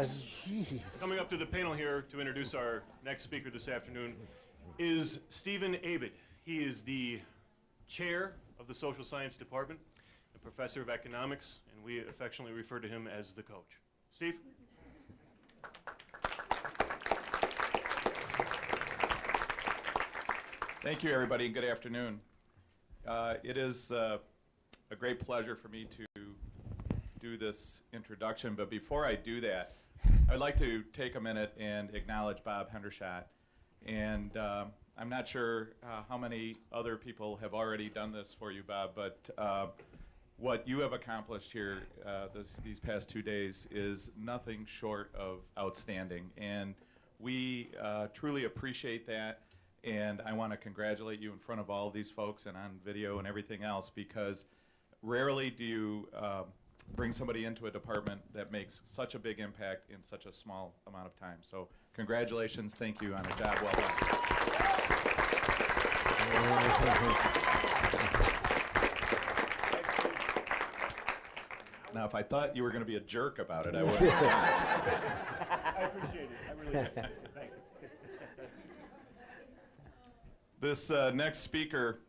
folks. Jeez. Coming up to the panel here to introduce our next speaker this afternoon is Stephen Abid. He is the chair of the Social Science Department, a professor of economics, and we affectionately refer to him as the coach. Steve? Thank you, everybody. Good afternoon. It is a great pleasure for me to do this introduction, but before I do that, I'd like to take a minute and acknowledge Bob Hendershot. And I'm not sure how many other people have already done this for you, Bob, but what you have accomplished here these past 2 days is nothing short of outstanding. And we truly appreciate that. And I want to congratulate you in front of all of these folks and on video and everything else, because rarely do you bring somebody into a department that makes such a big impact in such a small amount of time. So congratulations, thank you on a job well done. Now, if I thought you were going to be a jerk about it, I would. I appreciate it. I really do. Thank you. This next speaker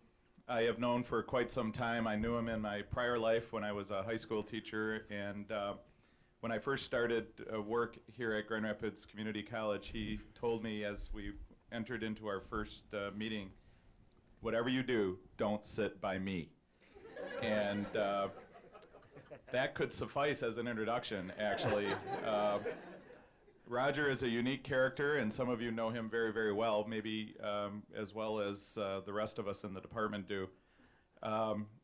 I have known for quite some time. I knew him in my prior life when I was a high school teacher, and when I first started work here at Grand Rapids Community College, he told me as we entered into our first meeting, whatever you do, don't sit by me. And that could suffice as an introduction, actually. Roger is a unique character, and some of you know him very, very well, maybe as well as the rest of us in the department do.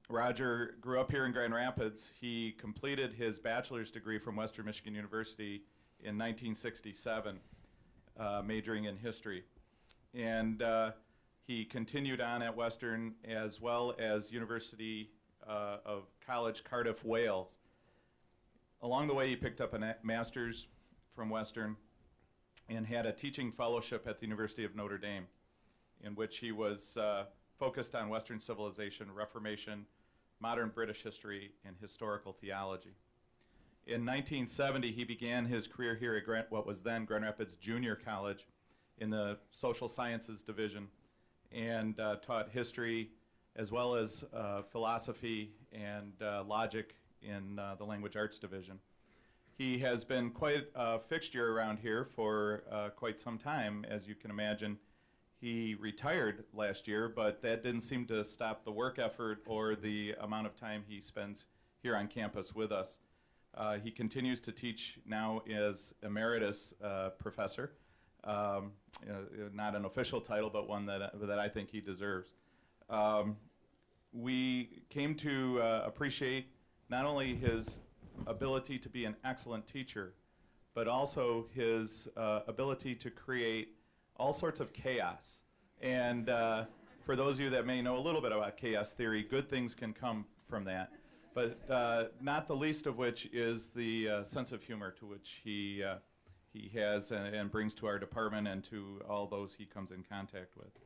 Roger grew up here in Grand Rapids. He completed his bachelor's degree from Western Michigan University in 1967, majoring in history. And he continued on at Western as well as University of College, Cardiff, Wales. Along the way, he picked up a master's from Western and had a teaching fellowship at the University of Notre Dame, in which he was focused on Western civilization, Reformation, modern British history, and historical theology. In 1970, he began his career here at what was then Grand Rapids Junior College in the Social Sciences Division, and taught history as well as philosophy and logic in the Language Arts Division. He has been quite a fixture around here for quite some time. As you can imagine, he retired last year, but that didn't seem to stop the work effort or the amount of time he spends here on campus with us. He continues to teach now as emeritus professor, not an official title, but one that I think he deserves. We came to appreciate not only his ability to be an excellent teacher, but also his ability to create all sorts of chaos. And for those of you that may know a little bit about chaos theory, good things can come from that. But not the least of which is the sense of humor to which he has and brings to our department and to all those he comes in contact with.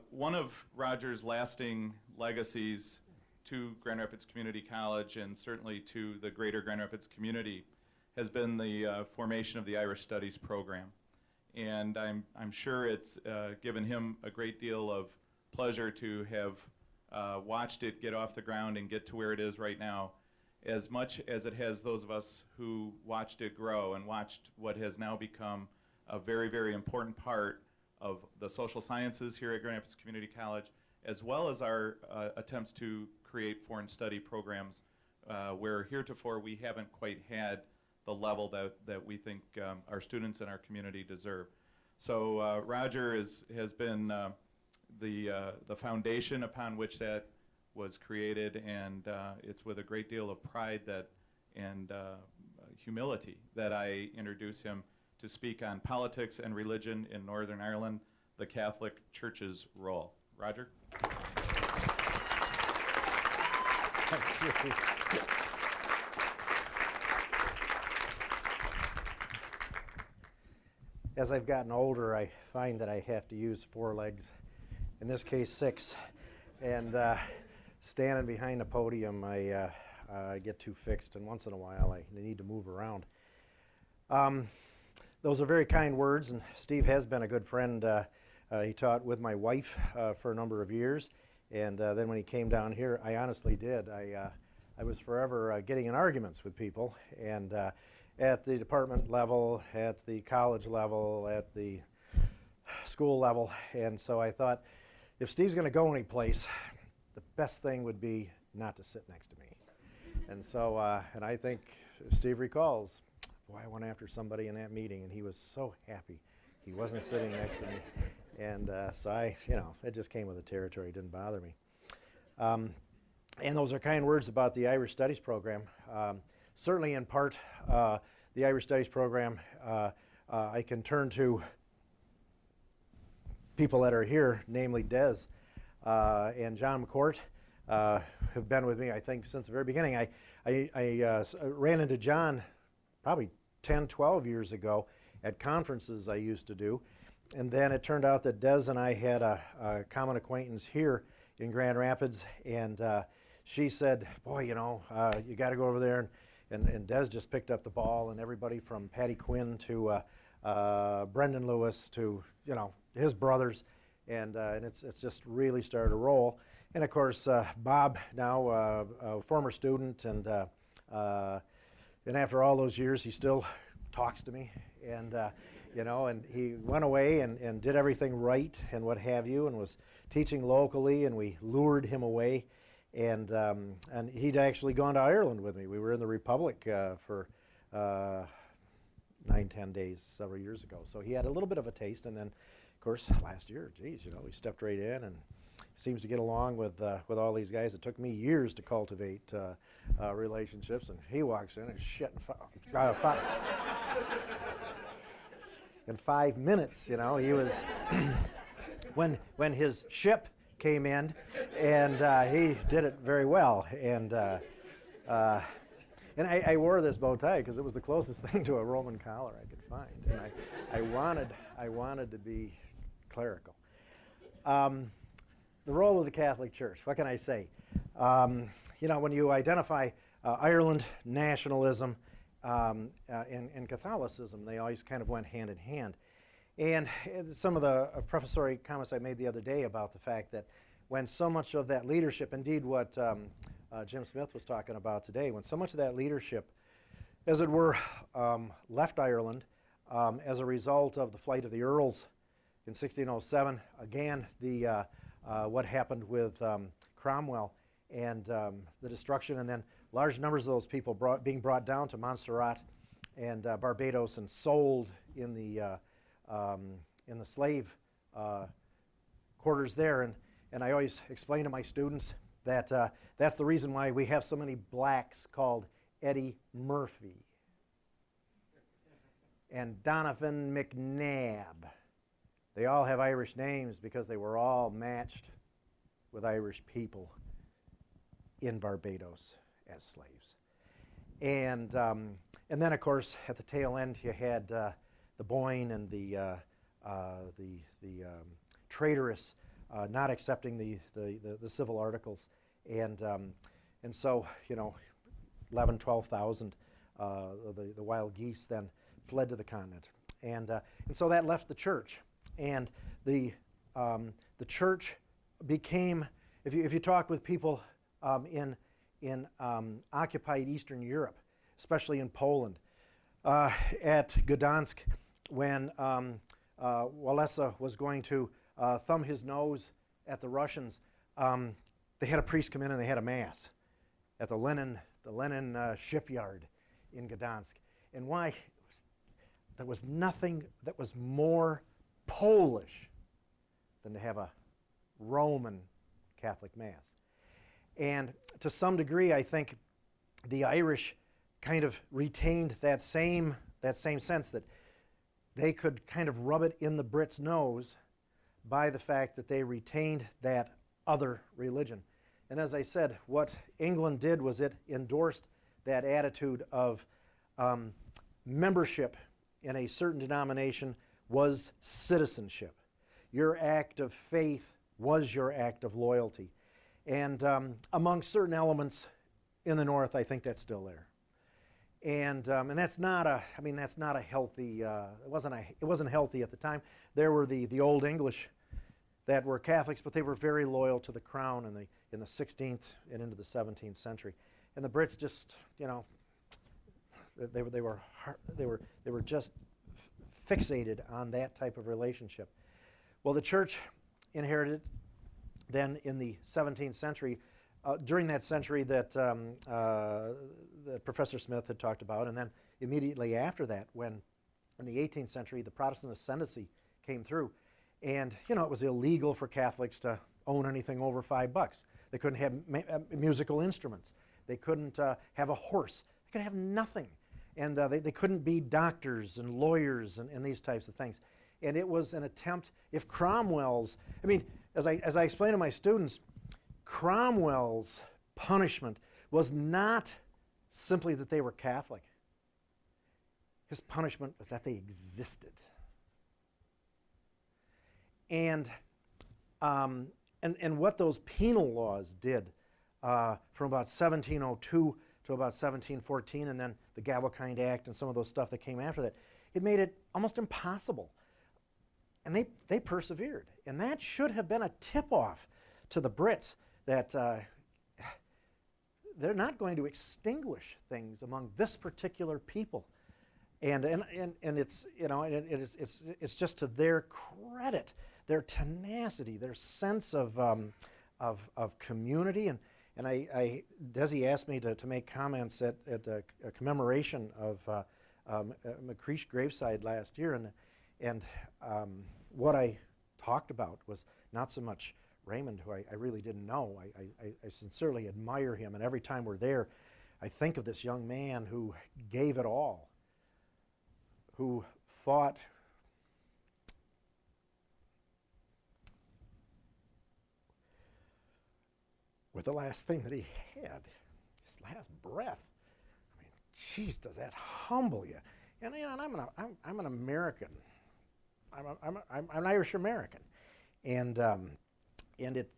One of Roger's lasting legacies to Grand Rapids Community College and certainly to the greater Grand Rapids community has been the formation of the Irish Studies program. And I'm sure it's given him a great deal of pleasure to have watched it get off the ground and get to where it is right now, as much as it has those of us who watched it grow and watched what has now become a very, very important part of the social sciences here at Grand Rapids Community College, as well as our attempts to create foreign study programs where heretofore we haven't quite had the level that we think our students in our community deserve. So Roger has been the foundation upon which that was created, and it's with a great deal of pride and humility that I introduce him to speak on politics and religion in Northern Ireland, the Catholic Church's role. Roger? As I've gotten older, I find that I have to use 4 legs, in this case 6. And standing behind the podium, I get too fixed, and once in a while I need to move around. Those are very kind words, and Steve has been a good friend. He taught with my wife for a number of years, and then when he came down here, I honestly did. I was forever getting in arguments with people, and at the department level, at the college level, at the school level, and so I thought, if Steve's going to go anyplace, the best thing would be not to sit next to me. And so, and I think Steve recalls, boy, I went after somebody in that meeting, and he was so happy he wasn't sitting next to me. And so it just came with the territory. It didn't bother me. And those are kind words about the Irish Studies program. Certainly in part, the Irish Studies program, I can turn to people that are here, namely Des and John McCourt, have been with me, I think, since the very beginning. I ran into John probably 10, 12 years ago at conferences I used to do. And then it turned out that Des and I had a common acquaintance here in Grand Rapids, and she said, boy, you got to go over there. And Des just picked up the ball, and everybody from Patty Quinn to Brendan Lewis to, his brothers, and it's just really started to roll. And of course, Bob, now a former student, and after all those years, he still talks to me, and and he went away and did everything right and what have you, and was teaching locally, and we lured him away, and he'd actually gone to Ireland with me. We were in the Republic for 9-10 days several years ago, so he had a little bit of a taste, and then, of course, last year, geez, he stepped right in and seems to get along with all these guys. It took me years to cultivate relationships, and he walks in and shit in 5 minutes. He was when his ship came in, and he did it very well. And I wore this bow tie because it was the closest thing to a Roman collar I could find, and I wanted to be clerical. The role of the Catholic Church, what can I say? When you identify Ireland nationalism and Catholicism, they always kind of went hand in hand. And some of the professory comments I made the other day about the fact that when so much of that leadership, indeed what Jim Smith was talking about today, when so much of that leadership, as it were, left Ireland as a result of the flight of the Earls in 1607, again, what happened with Cromwell and the destruction, and then large numbers of those people being brought down to Montserrat and Barbados and sold in the slave quarters there. And I always explain to my students that that's the reason why we have so many blacks called Eddie Murphy and Donovan McNabb. They all have Irish names because they were all matched with Irish people in Barbados as slaves. And then, of course, at the tail end, you had the Boyne and the traitorous not accepting the civil articles, and so 11,000, 12,000 the wild geese then fled to the continent, and so that left the church. And the church became, if you talk with people in occupied Eastern Europe, especially in Poland, at Gdansk, when Walesa was going to thumb his nose at the Russians, they had a priest come in and they had a mass at the Lenin shipyard in Gdansk. And why? There was nothing that was more Polish than to have a Roman Catholic Mass. And to some degree, I think the Irish kind of retained that same sense that they could kind of rub it in the Brits' nose by the fact that they retained that other religion. And as I said, what England did was it endorsed that attitude of membership in a certain denomination was citizenship. Your act of faith was your act of loyalty. And among certain elements in the North, I think that's still there. And that's not a, I mean, that's not a healthy, it wasn't healthy at the time. There were the Old English that were Catholics, but they were very loyal to the crown in the 16th and into the 17th century. And the Brits just, you know, they were just fixated on that type of relationship. Well, the church inherited then in the 17th century, during that century that Professor Smith had talked about, and then immediately after that, when in the 18th century the Protestant ascendancy came through, and you know, it was illegal for Catholics to own anything over $5. They couldn't have musical instruments. They couldn't have a horse. They could have nothing. And they couldn't be doctors and lawyers and these types of things. And it was an attempt, if Cromwell's, I mean, as I explain to my students, Cromwell's punishment was not simply that they were Catholic. His punishment was that they existed. And what those penal laws did from about 1702 to about 1714, and then the Gallican Act and some of those stuff that came after that, it made it almost impossible. And they persevered. And that should have been a tip-off to the Brits that they're not going to extinguish things among this particular people. And it's, you know, it's just to their credit, their tenacity, their sense of community. And Desi asked me to make comments at a commemoration of McCreesh graveside last year, and what I talked about was not so much Raymond, who I really didn't know. I sincerely admire him, and every time we're there, I think of this young man who gave it all, who fought with the last thing that he had, his last breath. I mean, geez, does that humble you? And you know, I'm an American. I'm an Irish American, and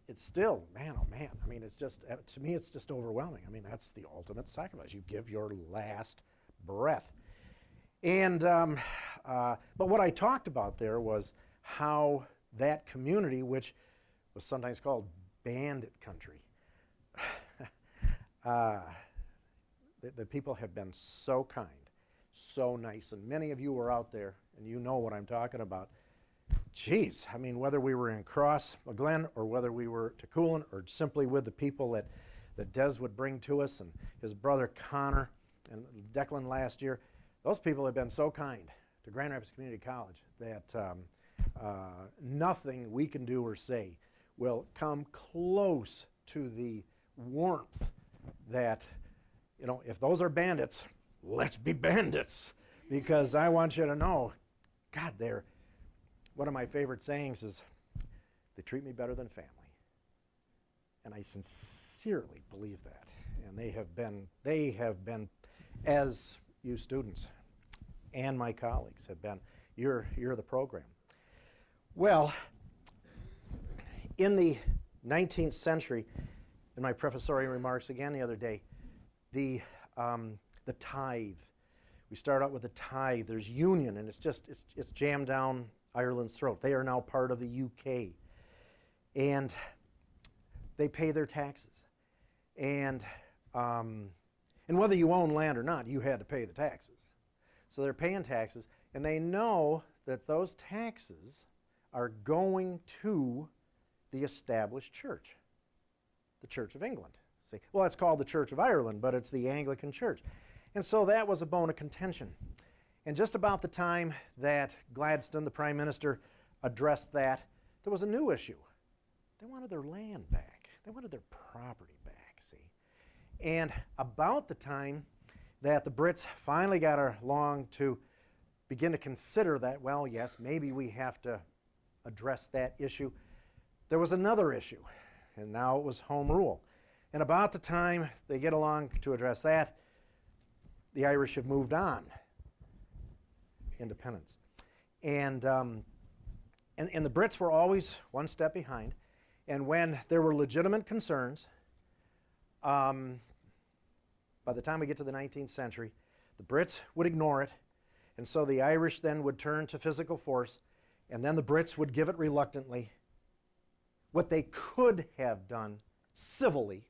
it's still, man, oh man. I mean, it's just, to me, it's just overwhelming. I mean, that's the ultimate sacrifice. You give your last breath. And but what I talked about there was how that community, which was sometimes called bandit country, the people have been so kind, so nice, and many of you were out there, and you know what I'm talking about. Geez, I mean, whether we were in Cross Glen or whether we were to Coolin or simply with the people that Des would bring to us, and his brother Connor and Declan last year, those people have been so kind to Grand Rapids Community College that nothing we can do or say will come close to the warmth that, you know, if those are bandits, let's be bandits. Because I want you to know, God, one of my favorite sayings is, they treat me better than family. And I sincerely believe that. And they have been, as you students and my colleagues have been, you're the program. Well, in the 19th century, in my prefatory remarks again the other day, the tithe. We start out with the tithe. There's union, and it's jammed down Ireland's throat. They are now part of the UK, and they pay their taxes. And whether you own land or not, you had to pay the taxes. So they're paying taxes, and they know that those taxes are going to the established church, the Church of England. See, well, it's called the Church of Ireland, but it's the Anglican Church. And so that was a bone of contention. And just about the time that Gladstone, the Prime Minister, addressed that, there was a new issue. They wanted their land back. They wanted their property back, see. And about the time that the Brits finally got along to begin to consider that, well, yes, maybe we have to address that issue, there was another issue, and now it was home rule. And about the time they get along to address that, the Irish have moved on. Independence. And the Brits were always one step behind. And when there were legitimate concerns, by the time we get to the 19th century, The Brits would ignore it, and so the Irish then would turn to physical force, and then the Brits would give it reluctantly. What they could have done civilly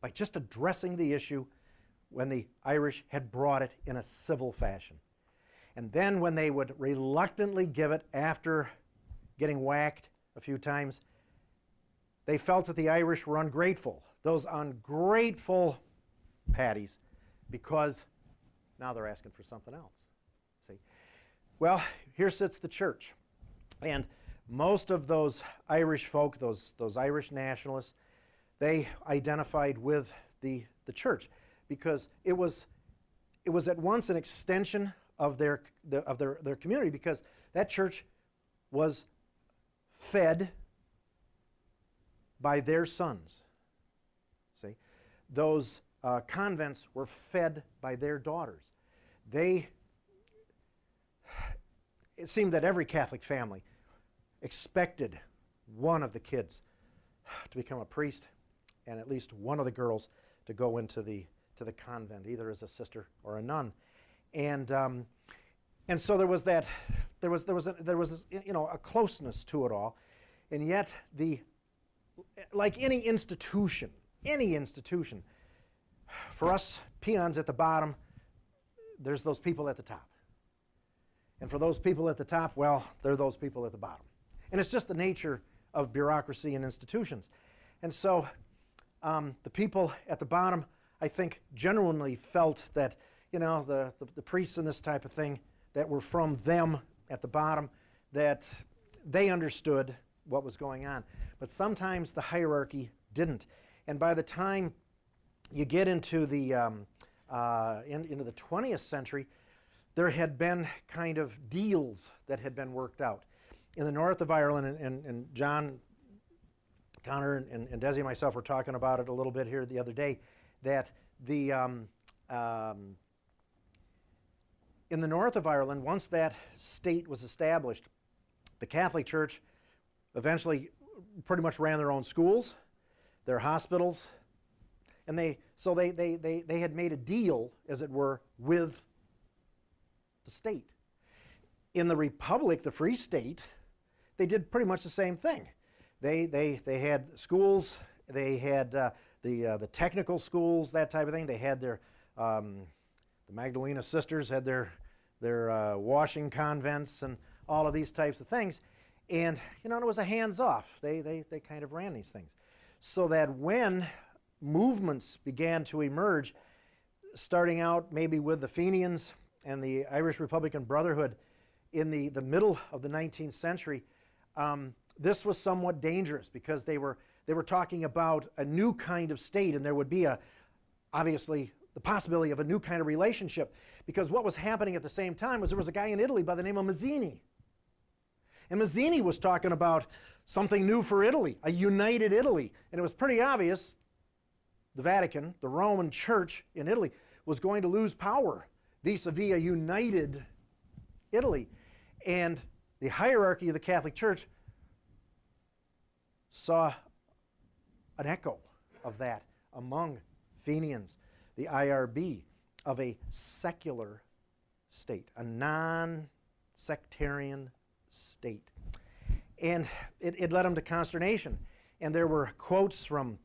by just addressing the issue when the Irish had brought it in a civil fashion. And then when they would reluctantly give it after getting whacked a few times, they felt that the Irish were ungrateful. Those ungrateful paddies, because now they're asking for something else. See? Well, here sits the church. And most of those Irish folk, those Irish nationalists, they identified with the church because it was at once an extension of their community, because that church was fed by their sons. See? Those convents were fed by their daughters. It seemed that every Catholic family expected one of the kids to become a priest, and at least one of the girls to go into the convent, either as a sister or a nun. And so there was a closeness to it all, and yet like any institution, for us peons at the bottom, there's those people at the top. And for those people at the top, well, they're those people at the bottom. And it's just the nature of bureaucracy and institutions. And so the people at the bottom, I think, genuinely felt that, the priests and this type of thing that were from them at the bottom, that they understood what was going on. But sometimes the hierarchy didn't. And by the time you get into the 20th century, there had been kind of deals that had been worked out. In the north of Ireland, and John, Connor, and Desi and myself were talking about it a little bit here the other day, that in the north of Ireland, once that state was established, the Catholic Church eventually pretty much ran their own schools, their hospitals, and they had made a deal, as it were, with the state. In the Republic, the Free State, they did pretty much the same thing. They had schools, they had the technical schools, that type of thing. They had the Magdalena Sisters had their washing convents and all of these types of things. And, it was a hands-off. They kind of ran these things. So that when movements began to emerge, starting out maybe with the Fenians and the Irish Republican Brotherhood in the middle of the 19th century, this was somewhat dangerous because they were talking about a new kind of state, and there would be obviously the possibility of a new kind of relationship, because what was happening at the same time was there was a guy in Italy by the name of Mazzini. And Mazzini was talking about something new for Italy, a united Italy. And it was pretty obvious the Vatican, the Roman Church in Italy, was going to lose power vis-a-vis a united Italy. And the hierarchy of the Catholic Church saw an echo of that among Fenians, the IRB, of a secular state, a non-sectarian state. And it led them to consternation. And there were quotes from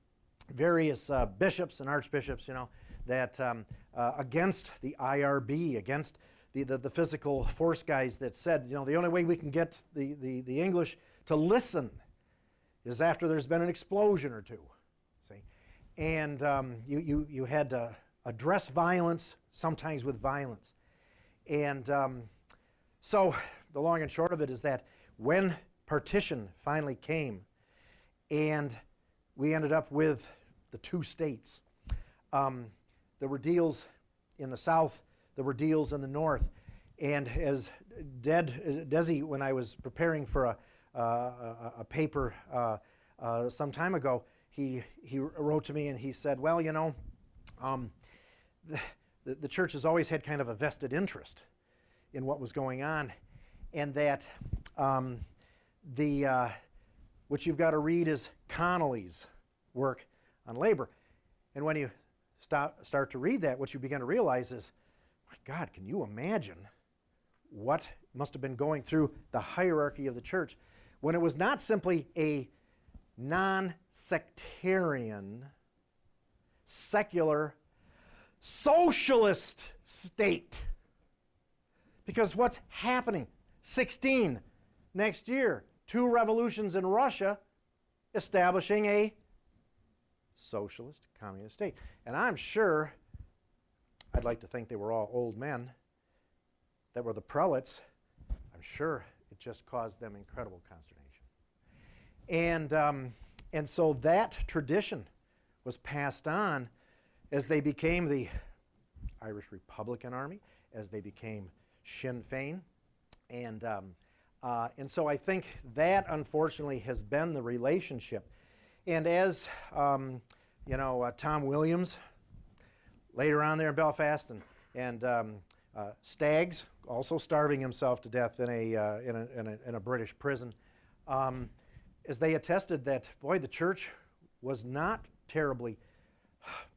various bishops and archbishops, that against the IRB, against the physical force guys, that said, the only way we can get the English to listen is after there's been an explosion or two. See? And you had to address violence, sometimes with violence. And so the long and short of it is that when partition finally came and we ended up with the two states, there were deals in the south, there were deals in the north. And as Desi, when I was preparing for a paper some time ago, he wrote to me and he said, well, the church has always had kind of a vested interest in what was going on, and that what you've got to read is Connolly's work on labor. And when you start to read that, what you begin to realize is My God, can you imagine what must have been going through the hierarchy of the church when it was not simply a non-sectarian, secular, socialist state? Because what's happening? 16 next year, 2 revolutions in Russia establishing a socialist communist state. And I'm sure, I'd like to think they were all old men that were the prelates. I'm sure it just caused them incredible consternation. And so that tradition was passed on as they became the Irish Republican Army, as they became Sinn Féin. And so I think that, unfortunately, has been the relationship. And as, Tom Williams, later on there in Belfast, and Staggs, also starving himself to death in a British prison, as they attested that, boy, the church was not terribly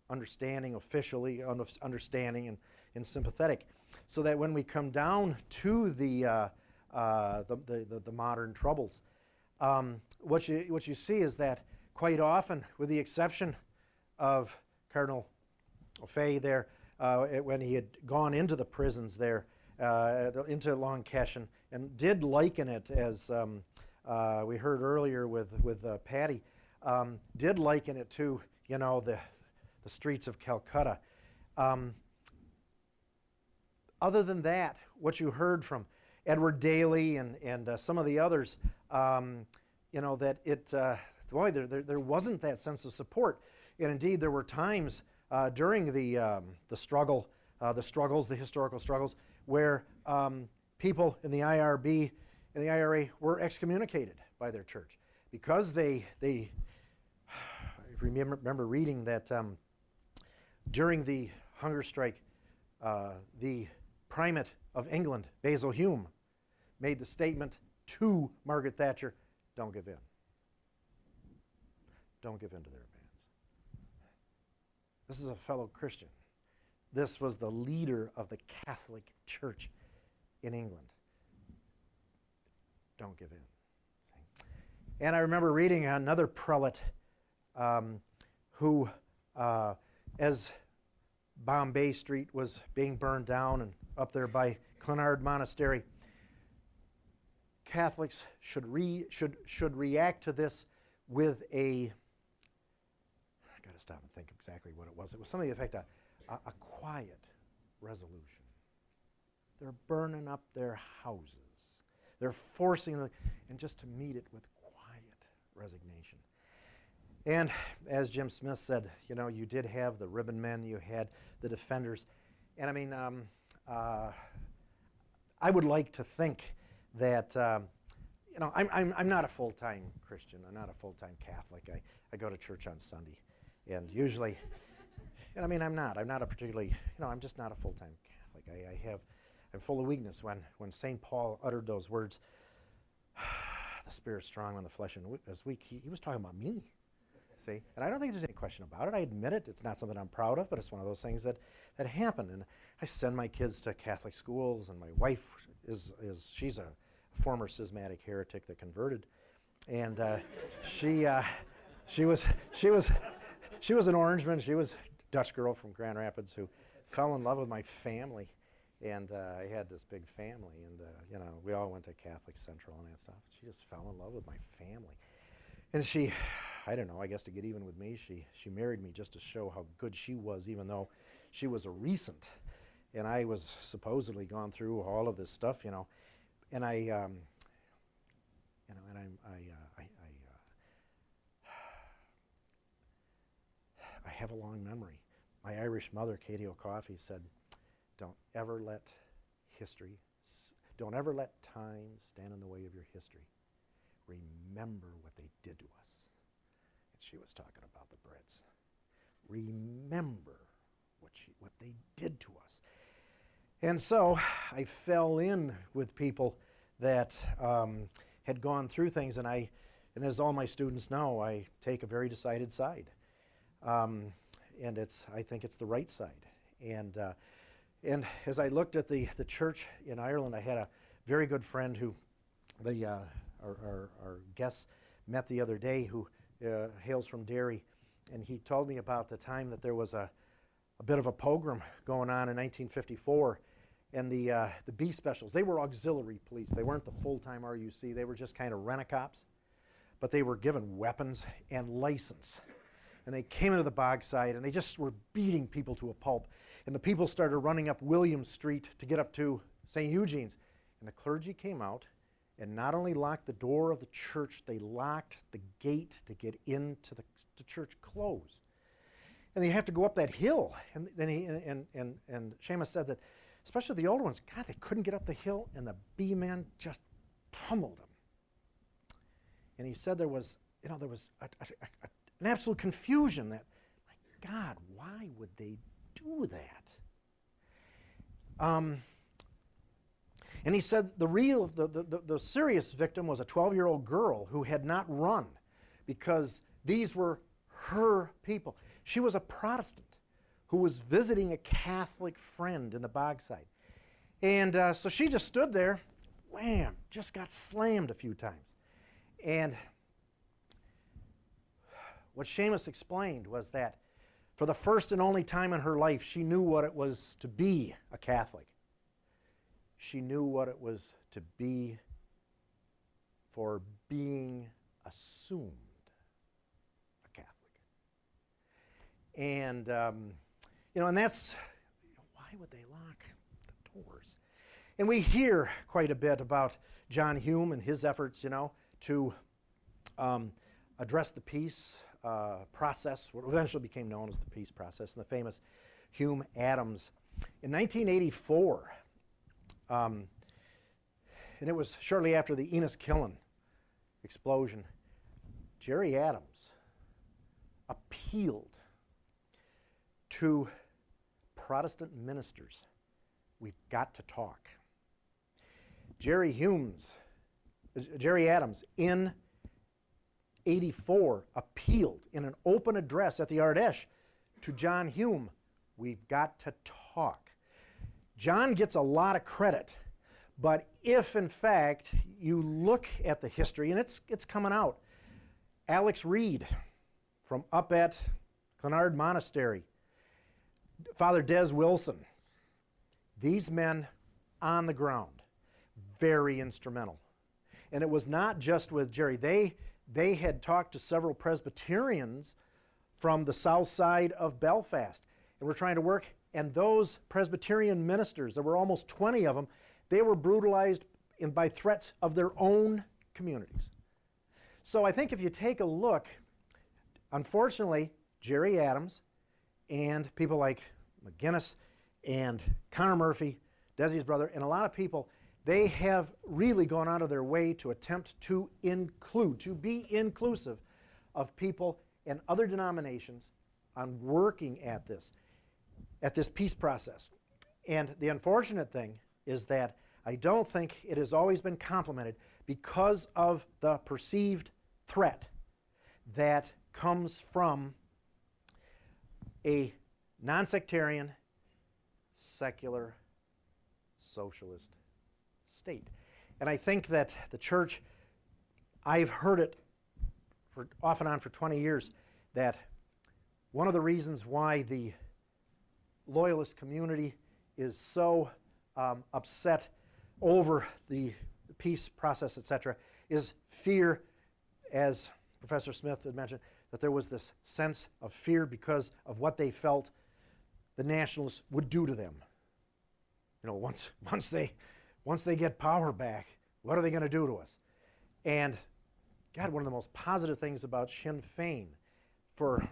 officially understanding and sympathetic. So that when we come down to the modern troubles, what you see is that quite often, with the exception of Cardinal O'Fay there, when he had gone into the prisons there, into Long Keshin, and did liken it, as we heard earlier with Patty, did liken it to, the streets of Calcutta. Other than that, what you heard from Edward Daly and some of the others, that it, there wasn't that sense of support. And indeed, there were times during the struggle, the historical struggles, where people in the IRB and the IRA were excommunicated by their church because they I remember reading that during the hunger strike, the Primate of England, Basil Hume, made the statement to Margaret Thatcher, don't give in. Don't give in to their demands. This is a fellow Christian. This was the leader of the Catholic Church in England. Don't give in. And I remember reading another prelate who, as Bombay Street was being burned down and up there by Clonard Monastery, Catholics should react to this with I got to stop and think exactly what it was. It was something to the effect of a quiet resolution. They're burning up their houses. They're forcing them, and just to meet it with quiet resignation. And as Jim Smith said, you did have the ribbon men, you had the defenders. And I mean, I would like to think that, I'm not a full-time Christian. I'm not a full-time Catholic. I go to church on Sunday. And usually, and I mean, I'm not a particularly, I'm just not a full-time Catholic. I'm full of weakness. When St. Paul uttered those words, the Spirit's strong when the flesh is weak, he was talking about me. See? And I don't think there's any question about it. I admit it. It's not something I'm proud of, but it's one of those things that happen. And I send my kids to Catholic schools, and my wife she's a former schismatic heretic that converted, and she was an Orangeman. She was a Dutch girl from Grand Rapids who fell in love with my family, and I had this big family, and we all went to Catholic Central and that stuff. She just fell in love with my family, and she, I don't know, I guess to get even with me, she married me just to show how good she was, even though she was a recent, and I was supposedly gone through all of this stuff, and I have a long memory. My Irish mother, Katie O'Coffey, said, don't ever let time stand in the way of your history. Remember what they did to us. And she was talking about the Brits. Remember what they did to us. And so I fell in with people that had gone through things, and as all my students know, I take a very decided side. And I think it's the right side. And And as I looked at the church in Ireland, I had a very good friend who our guests met the other day who hails from Derry, and he told me about the time that there was a bit of a pogrom going on in 1954, and the B specials, they were auxiliary police. They weren't the full-time RUC. They were just kind of rent-a-cops, but they were given weapons and license. And they came into the Bogside, and they just were beating people to a pulp. And the people started running up William Street to get up to St. Eugene's. And the clergy came out and not only locked the door of the church, they locked the gate to get into the church closed. And you have to go up that hill. And then Seamus said that, especially the older ones, God, they couldn't get up the hill, and the B men just pummeled them. And he said there was an absolute confusion that, my God, why would they do that? And he said the serious victim was a 12-year-old girl who had not run because these were her people. She was a Protestant who was visiting a Catholic friend in the Bogside. And so she just stood there, wham, just got slammed a few times. And what Seamus explained was that for the first and only time in her life, she knew what it was to be a Catholic. She knew what it was to be for being assumed a Catholic. And, and that's, why would they lock the doors? And we hear quite a bit about John Hume and his efforts, to address the peace process, what eventually became known as the peace process, and the famous Hume-Adams. In 1984, and it was shortly after the Enniskillen explosion, Jerry Adams appealed to Protestant ministers. We've got to talk. Jerry Adams in 84 appealed in an open address at the Ardèche to John Hume. We've got to talk. John gets a lot of credit, but if in fact you look at the history, and it's coming out, Alex Reed from up at Clonard Monastery, Father Des Wilson, these men on the ground, very instrumental. And it was not just with Jerry. They had talked to several Presbyterians from the south side of Belfast, and were trying to work. And those Presbyterian ministers, there were almost 20 of them, they were brutalized by threats of their own communities. So I think if you take a look, unfortunately, Jerry Adams and people like McGinnis and Connor Murphy, Desi's brother, and a lot of people, they have really gone out of their way to attempt to include, to be inclusive of people and other denominations on working at this peace process. And the unfortunate thing is that I don't think it has always been complemented because of the perceived threat that comes from a non-sectarian, secular, socialist state. And I think that the church, I've heard it off and on for 20 years, that one of the reasons why the loyalist community is so upset over the peace process, etc., is fear, as Professor Smith had mentioned, that there was this sense of fear because of what they felt the nationalists would do to them. Once they get power back, what are they going to do to us? And God, one of the most positive things about Sinn Féin, for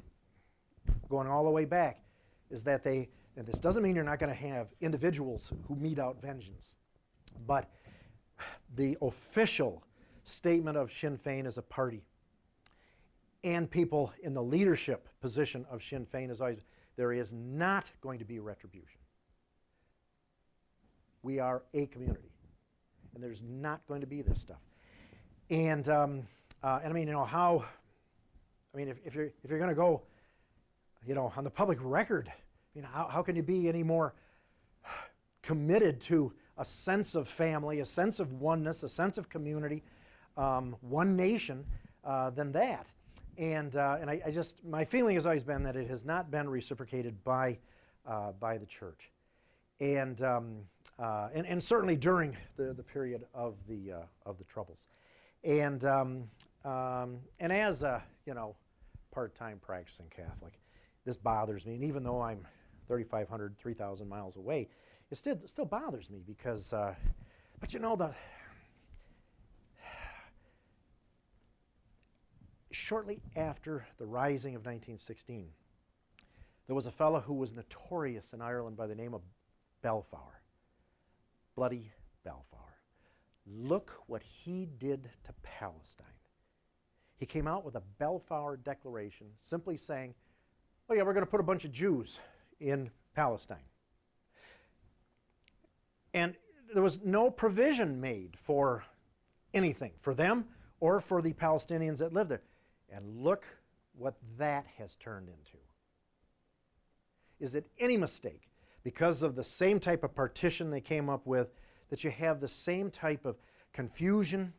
going all the way back, is that and this doesn't mean you're not going to have individuals who mete out vengeance, but the official statement of Sinn Féin as a party and people in the leadership position of Sinn Féin is always, there is not going to be retribution. We are a community, and there's not going to be this stuff. And I mean, if you're going to go, on the public record, how can you be any more committed to a sense of family, a sense of oneness, a sense of community, one nation, than that. And I just, my feeling has always been that it has not been reciprocated by the church. And certainly during the period of the Troubles. And as a, part-time practicing Catholic, this bothers me. And even though I'm 3,500, 3,000 miles away, it still bothers me because, shortly after the Rising of 1916, there was a fellow who was notorious in Ireland by the name of Balfour. Bloody Balfour. Look what he did to Palestine. He came out with a Balfour Declaration simply saying, oh yeah, we're going to put a bunch of Jews in Palestine. And there was no provision made for anything, for them or for the Palestinians that lived there. And look what that has turned into. Is it any mistake, because of the same type of partition they came up with, that you have the same type of confusion,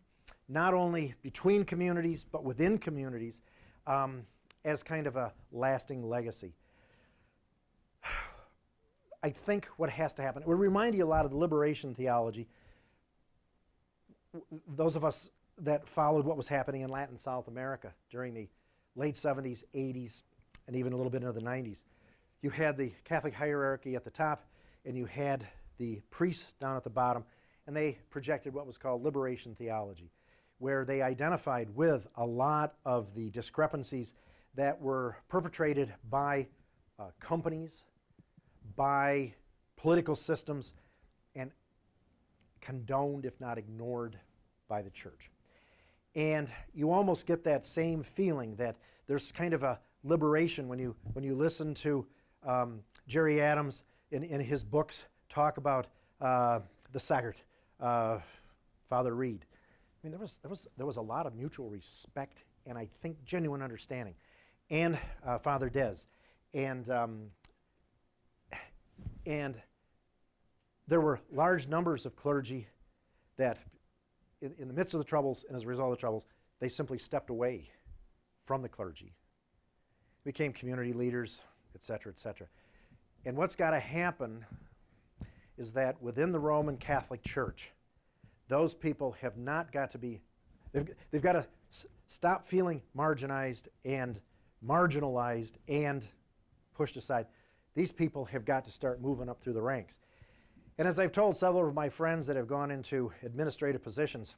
not only between communities, but within communities, as kind of a lasting legacy? I think what has to happen, it would remind you a lot of the liberation theology. Those of us that followed what was happening in Latin South America during the late 70s, 80s, and even a little bit into the 90s. You had the Catholic hierarchy at the top, and you had the priests down at the bottom, and they projected what was called liberation theology, where they identified with a lot of the discrepancies that were perpetrated by companies, by political systems, and condoned, if not ignored, by the church. And you almost get that same feeling that there's kind of a liberation when you listen to Jerry Adams in his books talk about the Saggart, Father Reed. I mean, there was a lot of mutual respect and I think genuine understanding, and Father Des, and there were large numbers of clergy that, in the midst of the Troubles and as a result of the Troubles, they simply stepped away from the clergy, became community leaders, etc., etc. And what's got to happen is that within the Roman Catholic Church, those people have not got to be, they've got to stop feeling marginalized and pushed aside. These people have got to start moving up through the ranks. And as I've told several of my friends that have gone into administrative positions,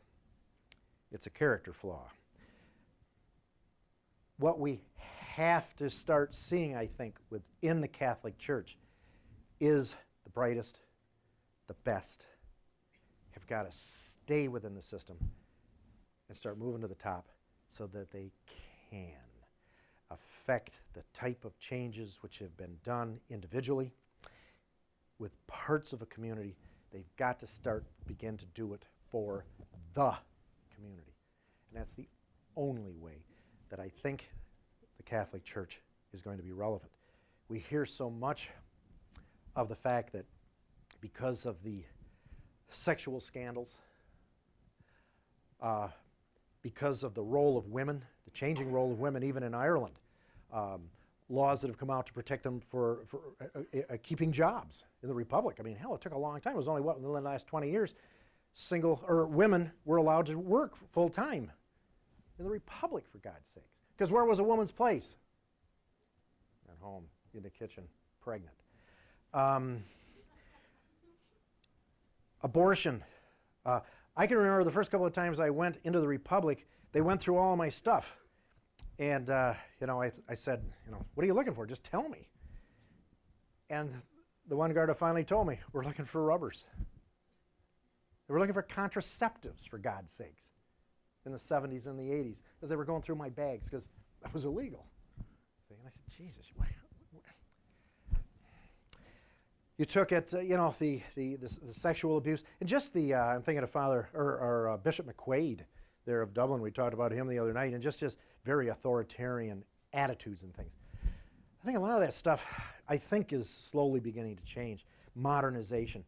it's a character flaw. What we have to start seeing, I think, within the Catholic Church is the brightest, the best, have got to stay within the system and start moving to the top so that they can affect the type of changes which have been done individually with parts of a community. They've got to begin to do it for the community. And that's the only way that I think the Catholic Church is going to be relevant. We hear so much of the fact that because of the sexual scandals, because of the role of women, the changing role of women even in Ireland, laws that have come out to protect them for keeping jobs in the Republic. I mean, hell, it took a long time. It was only, in the last 20 years, women were allowed to work full-time in the Republic, for God's sakes. Because where was a woman's place? At home, in the kitchen, pregnant. Abortion. I can remember the first couple of times I went into the Republic, they went through all of my stuff. And, I said, what are you looking for? Just tell me. And the one guard finally told me, we're looking for rubbers. They were looking for contraceptives, for God's sakes, in the 70s and the 80s, as they were going through my bags, because that was illegal. And I said, Jesus, what? You took it, the sexual abuse, and just I'm thinking of Bishop McQuaid there of Dublin. We talked about him the other night, and just very authoritarian attitudes and things. I think a lot of that stuff, I think, is slowly beginning to change. Modernization.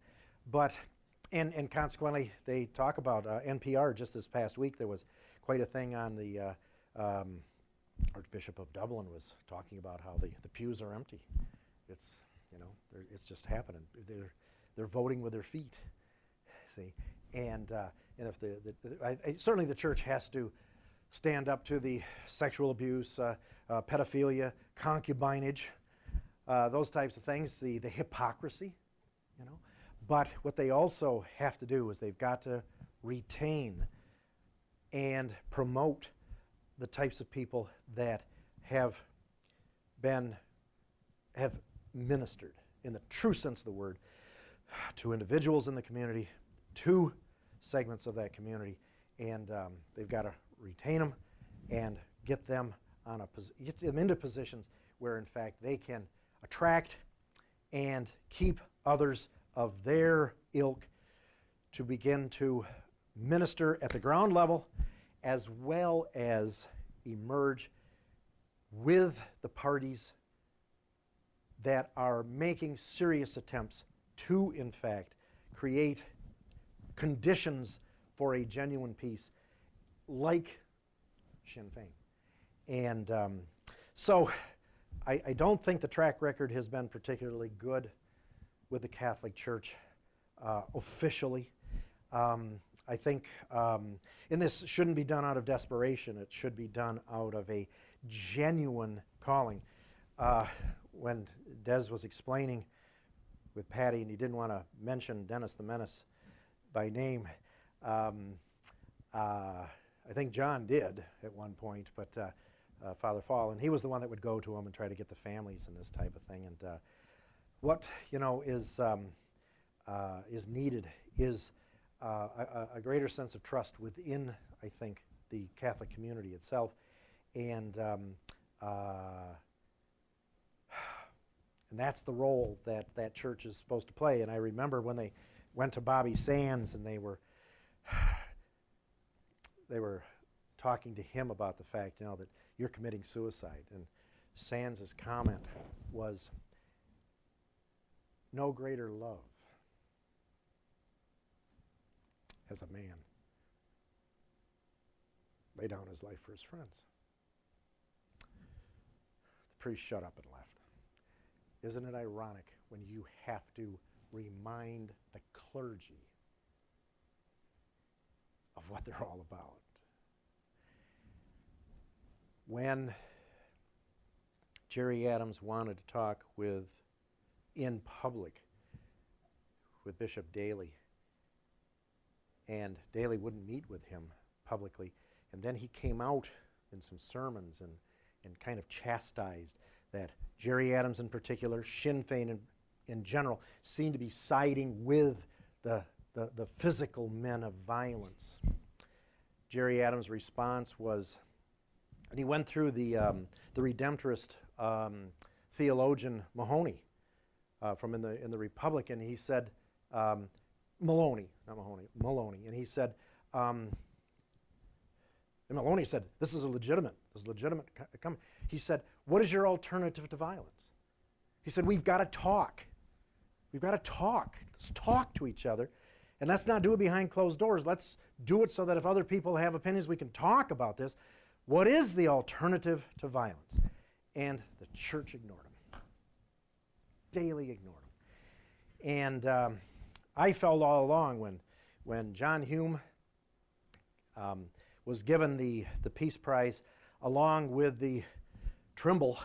But, and consequently, they talk about NPR just this past week. There was quite a thing on the Archbishop of Dublin was talking about how the pews are empty. It's, you know, it's just happening. They're voting with their feet, see. And if certainly the church has to stand up to the sexual abuse, pedophilia, concubinage, those types of things, the hypocrisy, you know. But what they also have to do is they've got to retain and promote the types of people that have ministered, in the true sense of the word, to individuals in the community, to segments of that community, and they've got to retain them and get them into positions where, in fact, they can attract and keep others of their ilk to begin to minister at the ground level, as well as emerge with the parties that are making serious attempts to, in fact, create conditions for a genuine peace, like Sinn Féin. And so I don't think the track record has been particularly good with the Catholic Church officially. I think, and this shouldn't be done out of desperation. It should be done out of a genuine calling. When Des was explaining with Patty, and he didn't want to mention Dennis the Menace by name, I think John did at one point, but Father Fall, and he was the one that would go to him and try to get the families and this type of thing. And what, you know, is needed is a greater sense of trust within, I think, the Catholic community itself, and that's the role that church is supposed to play. And I remember when they went to Bobby Sands and they were talking to him about the fact, you know, that you're committing suicide. And Sands' comment was, no greater love has a man lay down his life for his friends. The priest shut up and left. Isn't it ironic when you have to remind the clergy of what they're all about? When Jerry Adams wanted to talk in public with Bishop Daly, and Daly wouldn't meet with him publicly, and then he came out in some sermons and kind of chastised that Jerry Adams in particular, Sinn Féin in general, seemed to be siding with the physical men of violence. Jerry Adams' response was, and he went through the Redemptorist theologian Mahoney from in the Republic, and he said, Maloney, not Mahoney, Maloney, and he said, and Maloney said, this is legitimate. He said, what is your alternative to violence? He said, we've got to talk. We've got to talk. Let's talk to each other. And let's not do it behind closed doors. Let's do it so that if other people have opinions, we can talk about this. What is the alternative to violence? And the church ignored him. Daily ignored him. And I felt all along when John Hume was given the Peace Prize along with the Trimble,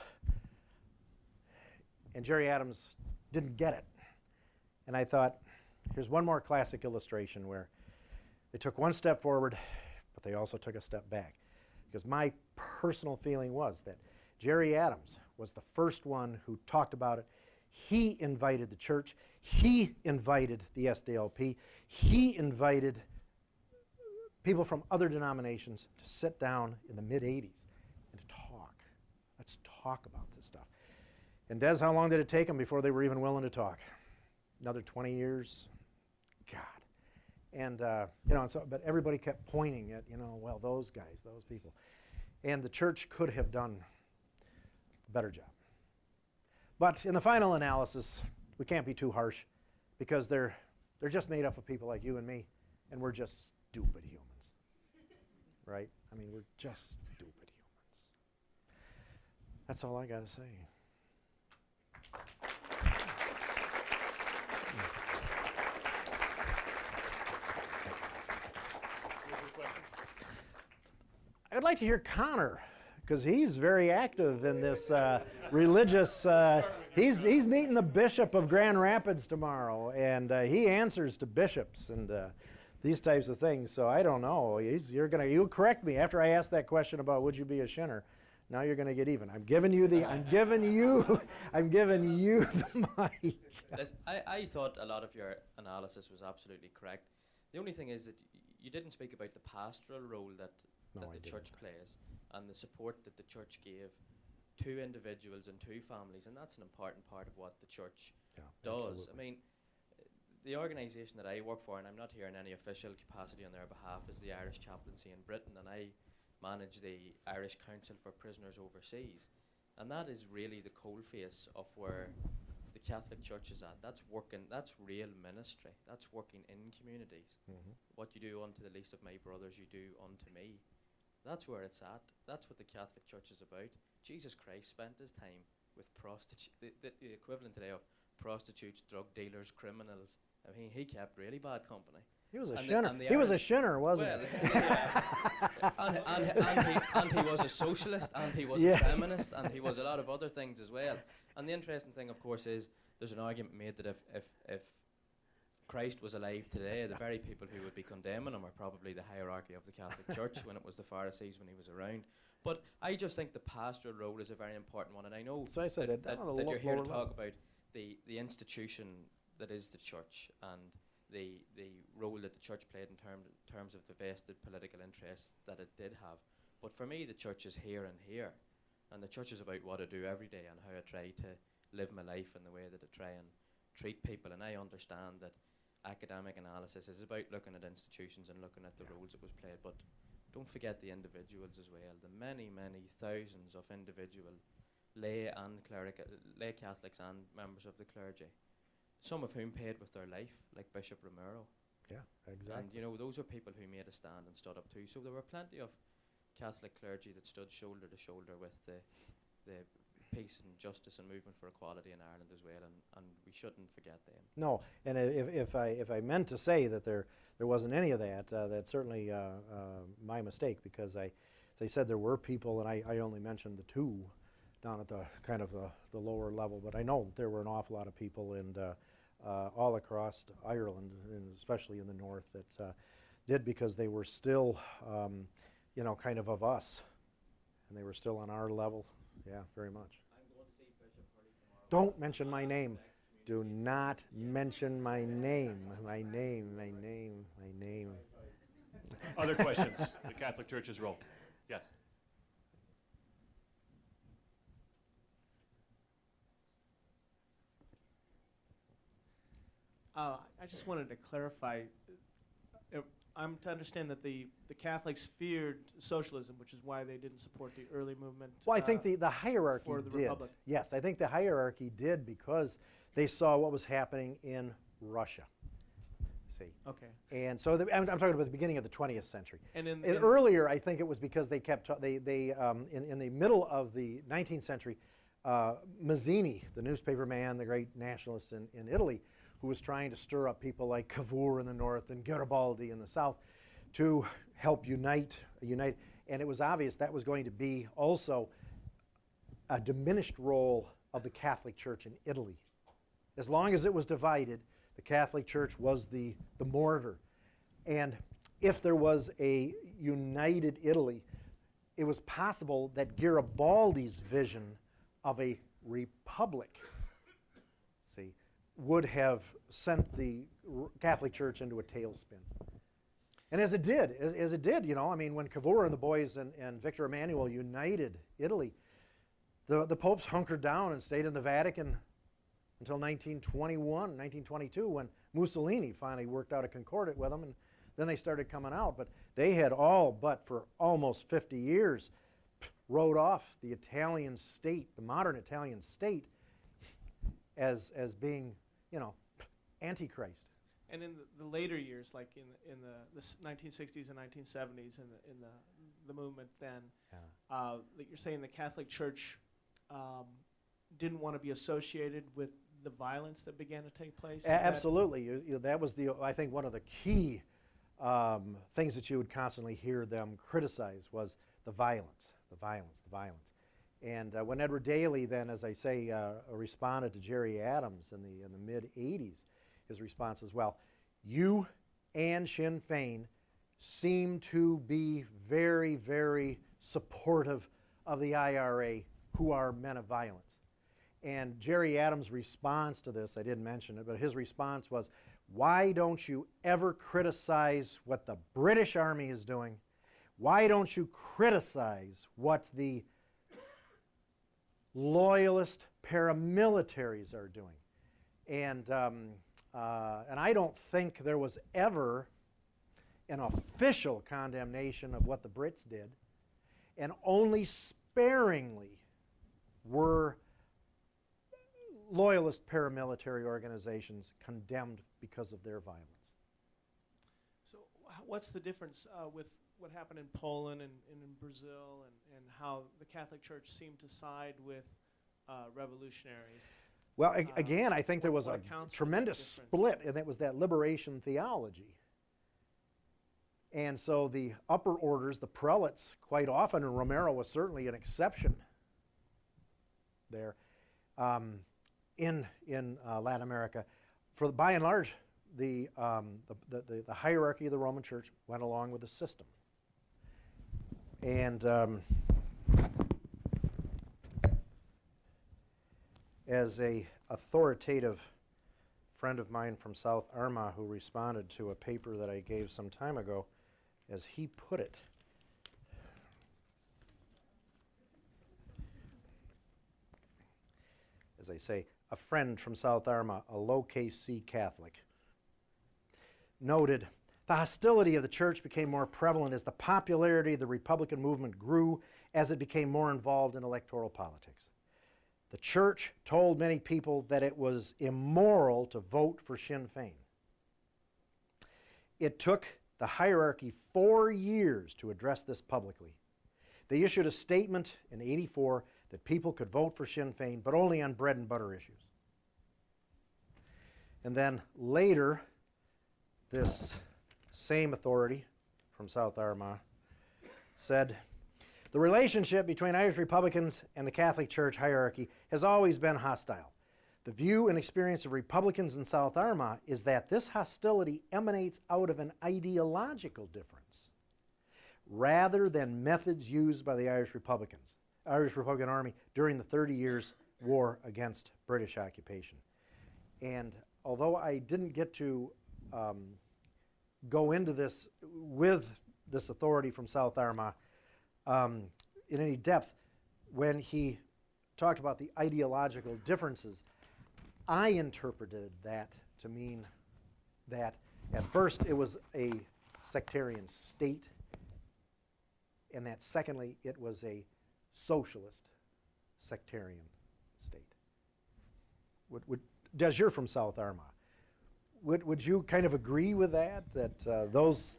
and Jerry Adams didn't get it. And I thought, here's one more classic illustration where they took one step forward, but they also took a step back. Because my personal feeling was that Jerry Adams was the first one who talked about it. He invited the church. He invited the SDLP. He invited people from other denominations to sit down in the mid-'80s and to talk. Let's talk about this stuff. And Des, how long did it take them before they were even willing to talk? Another 20 years? God. And, but everybody kept pointing at, well, those guys, those people. And the church could have done a better job. But in the final analysis, we can't be too harsh because they're They're just made up of people like you and me, and we're just stupid humans, right? I mean, we're just stupid humans. That's all I got to say. I'd like to hear Connor, because he's very active in this religious. He's meeting the bishop of Grand Rapids tomorrow, and he answers to bishops and these types of things. So I don't know. You'll correct me after I ask that question about would you be a shinner. Now you're going to get even. I'm giving you the mic. I thought a lot of your analysis was absolutely correct. The only thing is that you didn't speak about the pastoral role that the church plays and the support that the church gave to individuals and to families, and that's an important part of what the church does. Absolutely. I mean, the organisation that I work for, and I'm not here in any official capacity on their behalf, is the Irish Chaplaincy in Britain, and I manage the Irish Council for Prisoners Overseas, and that is really the coalface of where the Catholic Church is at. That's working, that's real ministry, that's working in communities. What you do unto the least of my brothers, you do unto me. That's where it's at. That's what the Catholic Church is about. Jesus Christ spent his time with the equivalent today of prostitutes, drug dealers, criminals. I mean, he kept really bad company. He was a shinner. He was a shinner, wasn't he? And he was a socialist, and he was a feminist, and he was a lot of other things as well. And the interesting thing, of course, is there's an argument made that if Christ was alive today, the very people who would be condemning him are probably the hierarchy of the Catholic Church when it was the Pharisees when he was around. But I just think the pastoral role is a very important one, and I know so I said that you're here to talk about the institution that is the church and the role that the church played in terms of the vested political interests that it did have. But for me, the church is here and here, and the church is about what I do every day and how I try to live my life in the way that I try and treat people. And I understand that academic analysis is about looking at institutions and looking at the roles that was played, but don't forget the individuals as well, the many, many thousands of individual lay Catholics and members of the clergy, some of whom paid with their life, like Bishop Romero. Yeah, exactly. And, you know, those are people who made a stand and stood up too. So there were plenty of Catholic clergy that stood shoulder to shoulder with the peace and justice and movement for equality in Ireland as well, and we shouldn't forget them. No, and if I meant to say that there wasn't any of that, that's certainly my mistake, because as I said, there were people, and I only mentioned the two down at the kind of the lower level, but I know that there were an awful lot of people and all across Ireland, and especially in the north, that did, because they were still, kind of us, and they were still on our level. Yeah, very much. I'm going to see Bishop Hurley tomorrow. Don't mention my name. Do not mention my name. My name. Other questions? The Catholic Church's role. Yes. I just wanted to clarify. I'm to understand that the Catholics feared socialism, which is why they didn't support the early movement. Well, I think the hierarchy for the did. Republic. Yes, I think the hierarchy did, because they saw what was happening in Russia. See. Okay. And so I'm talking about the beginning of the 20th century. And earlier, I think it was because they kept in the middle of the 19th century, Mazzini, the newspaper man, the great nationalist in Italy, who was trying to stir up people like Cavour in the north and Garibaldi in the south to help unite. And it was obvious that was going to be also a diminished role of the Catholic Church in Italy. As long as it was divided, the Catholic Church was the mortar. And if there was a united Italy, it was possible that Garibaldi's vision of a republic, would have sent the Catholic Church into a tailspin. And as it did, when Cavour and the boys and Victor Emmanuel united Italy, the popes hunkered down and stayed in the Vatican until 1922, when Mussolini finally worked out a concordat with them, and then they started coming out. But they had all but for almost 50 years wrote off the Italian state, the modern Italian state, as being, Antichrist. And in the later years, like in the 1960s and 1970s, in the movement then, that you're saying the Catholic Church didn't want to be associated with the violence that began to take place? Absolutely. That was I think one of the key things that you would constantly hear them criticize was the violence, the violence, the violence. And when Edward Daly then, as I say, responded to Jerry Adams in the mid-'80s, his response is, well, you and Sinn Féin seem to be very, very supportive of the IRA, who are men of violence. And Jerry Adams' response to this, I didn't mention it, but his response was, why don't you ever criticize what the British Army is doing? Why don't you criticize what the loyalist paramilitaries are doing? And I don't think there was ever an official condemnation of what the Brits did, and only sparingly were loyalist paramilitary organizations condemned because of their violence. So what's the difference with what happened in Poland and in Brazil, and how the Catholic Church seemed to side with revolutionaries? Well, again, I think there was what a accounts for that tremendous difference? split, and it was that liberation theology. And so the upper orders, the prelates, quite often, and Romero was certainly an exception there, in Latin America, by and large, the hierarchy of the Roman Church went along with the system. And as a authoritative friend of mine from South Armagh who responded to a paper that I gave some time ago, as he put it, as I say, a friend from South Armagh, a low-case C Catholic, noted, the hostility of the church became more prevalent as the popularity of the Republican movement grew as it became more involved in electoral politics. The church told many people that it was immoral to vote for Sinn Féin. It took the hierarchy 4 years to address this publicly. They issued a statement in '84 that people could vote for Sinn Féin, but only on bread and butter issues. And then later, this same authority from South Armagh said, the relationship between Irish Republicans and the Catholic Church hierarchy has always been hostile. The view and experience of Republicans in South Armagh is that this hostility emanates out of an ideological difference rather than methods used by the Irish Republican Army during the 30 Years' War against British occupation. And although I didn't get to go into this with this authority from South Armagh in any depth, when he talked about the ideological differences, I interpreted that to mean that at first it was a sectarian state, and that secondly it was a socialist sectarian state. Des, you're from South Armagh. Would you kind of agree with that? That those.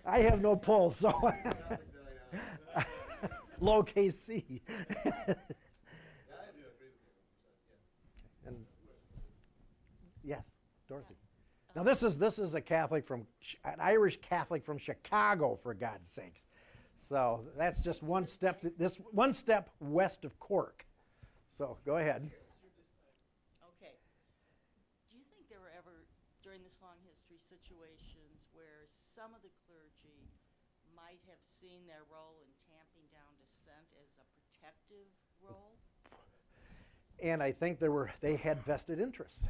I have no pull, so low KC. And yes, Dorothy. Now this is a Catholic an Irish Catholic from Chicago, for God's sakes. So that's just one step. One step west of Cork. So go ahead. Okay. Do you think there were ever, during this long history, situations where some of the clergy might have seen their role in tamping down dissent as a protective role? And I think they had vested interest.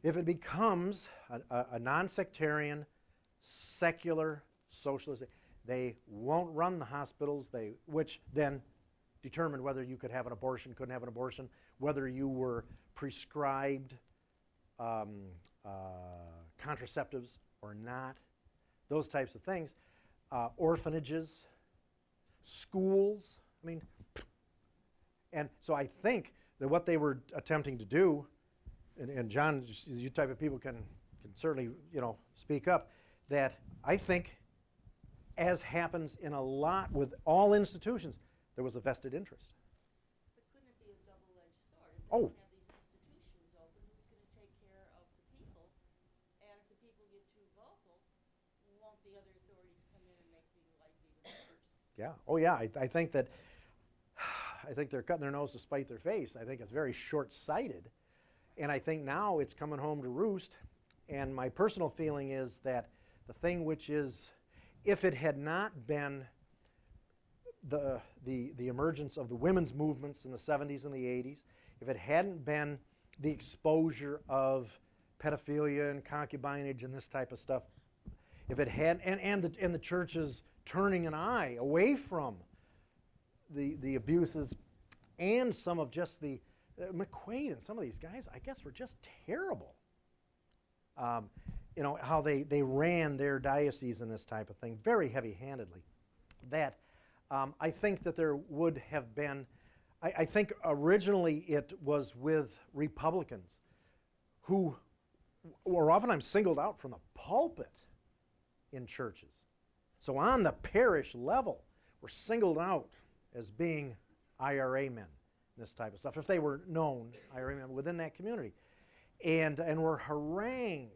If it becomes a non-sectarian, secular, socialist, they won't run the hospitals, which then determined whether you could have an abortion, couldn't have an abortion, whether you were prescribed contraceptives or not, those types of things. Orphanages, schools, and so I think that what they were attempting to do, and John, you type of people can certainly, speak up, that I think, as happens in a lot with all institutions, there was a vested interest. But couldn't it be a double-edged sword? If Oh. they don't have these institutions open, who's going to take care of the people? And if the people get too vocal, won't the other authorities come in and make the life even worse? Yeah. Oh, yeah. I think that they're cutting their nose to spite their face. I think it's very short-sighted, and I think now it's coming home to roost. And my personal feeling is that the thing which is, if it had not been the emergence of the women's movements in the 70s and the 80s, if it hadn't been the exposure of pedophilia and concubinage and this type of stuff, if it had, and the churches turning an eye away from the abuses and some of just the McQuaid and some of these guys, I guess, were just terrible. How they ran their diocese and this type of thing very heavy-handedly. That I think that there would have been, I think originally it was with Republicans who were oftentimes singled out from the pulpit in churches. So on the parish level, were singled out as being IRA men, this type of stuff, if they were known IRA men within that community, and were harangued.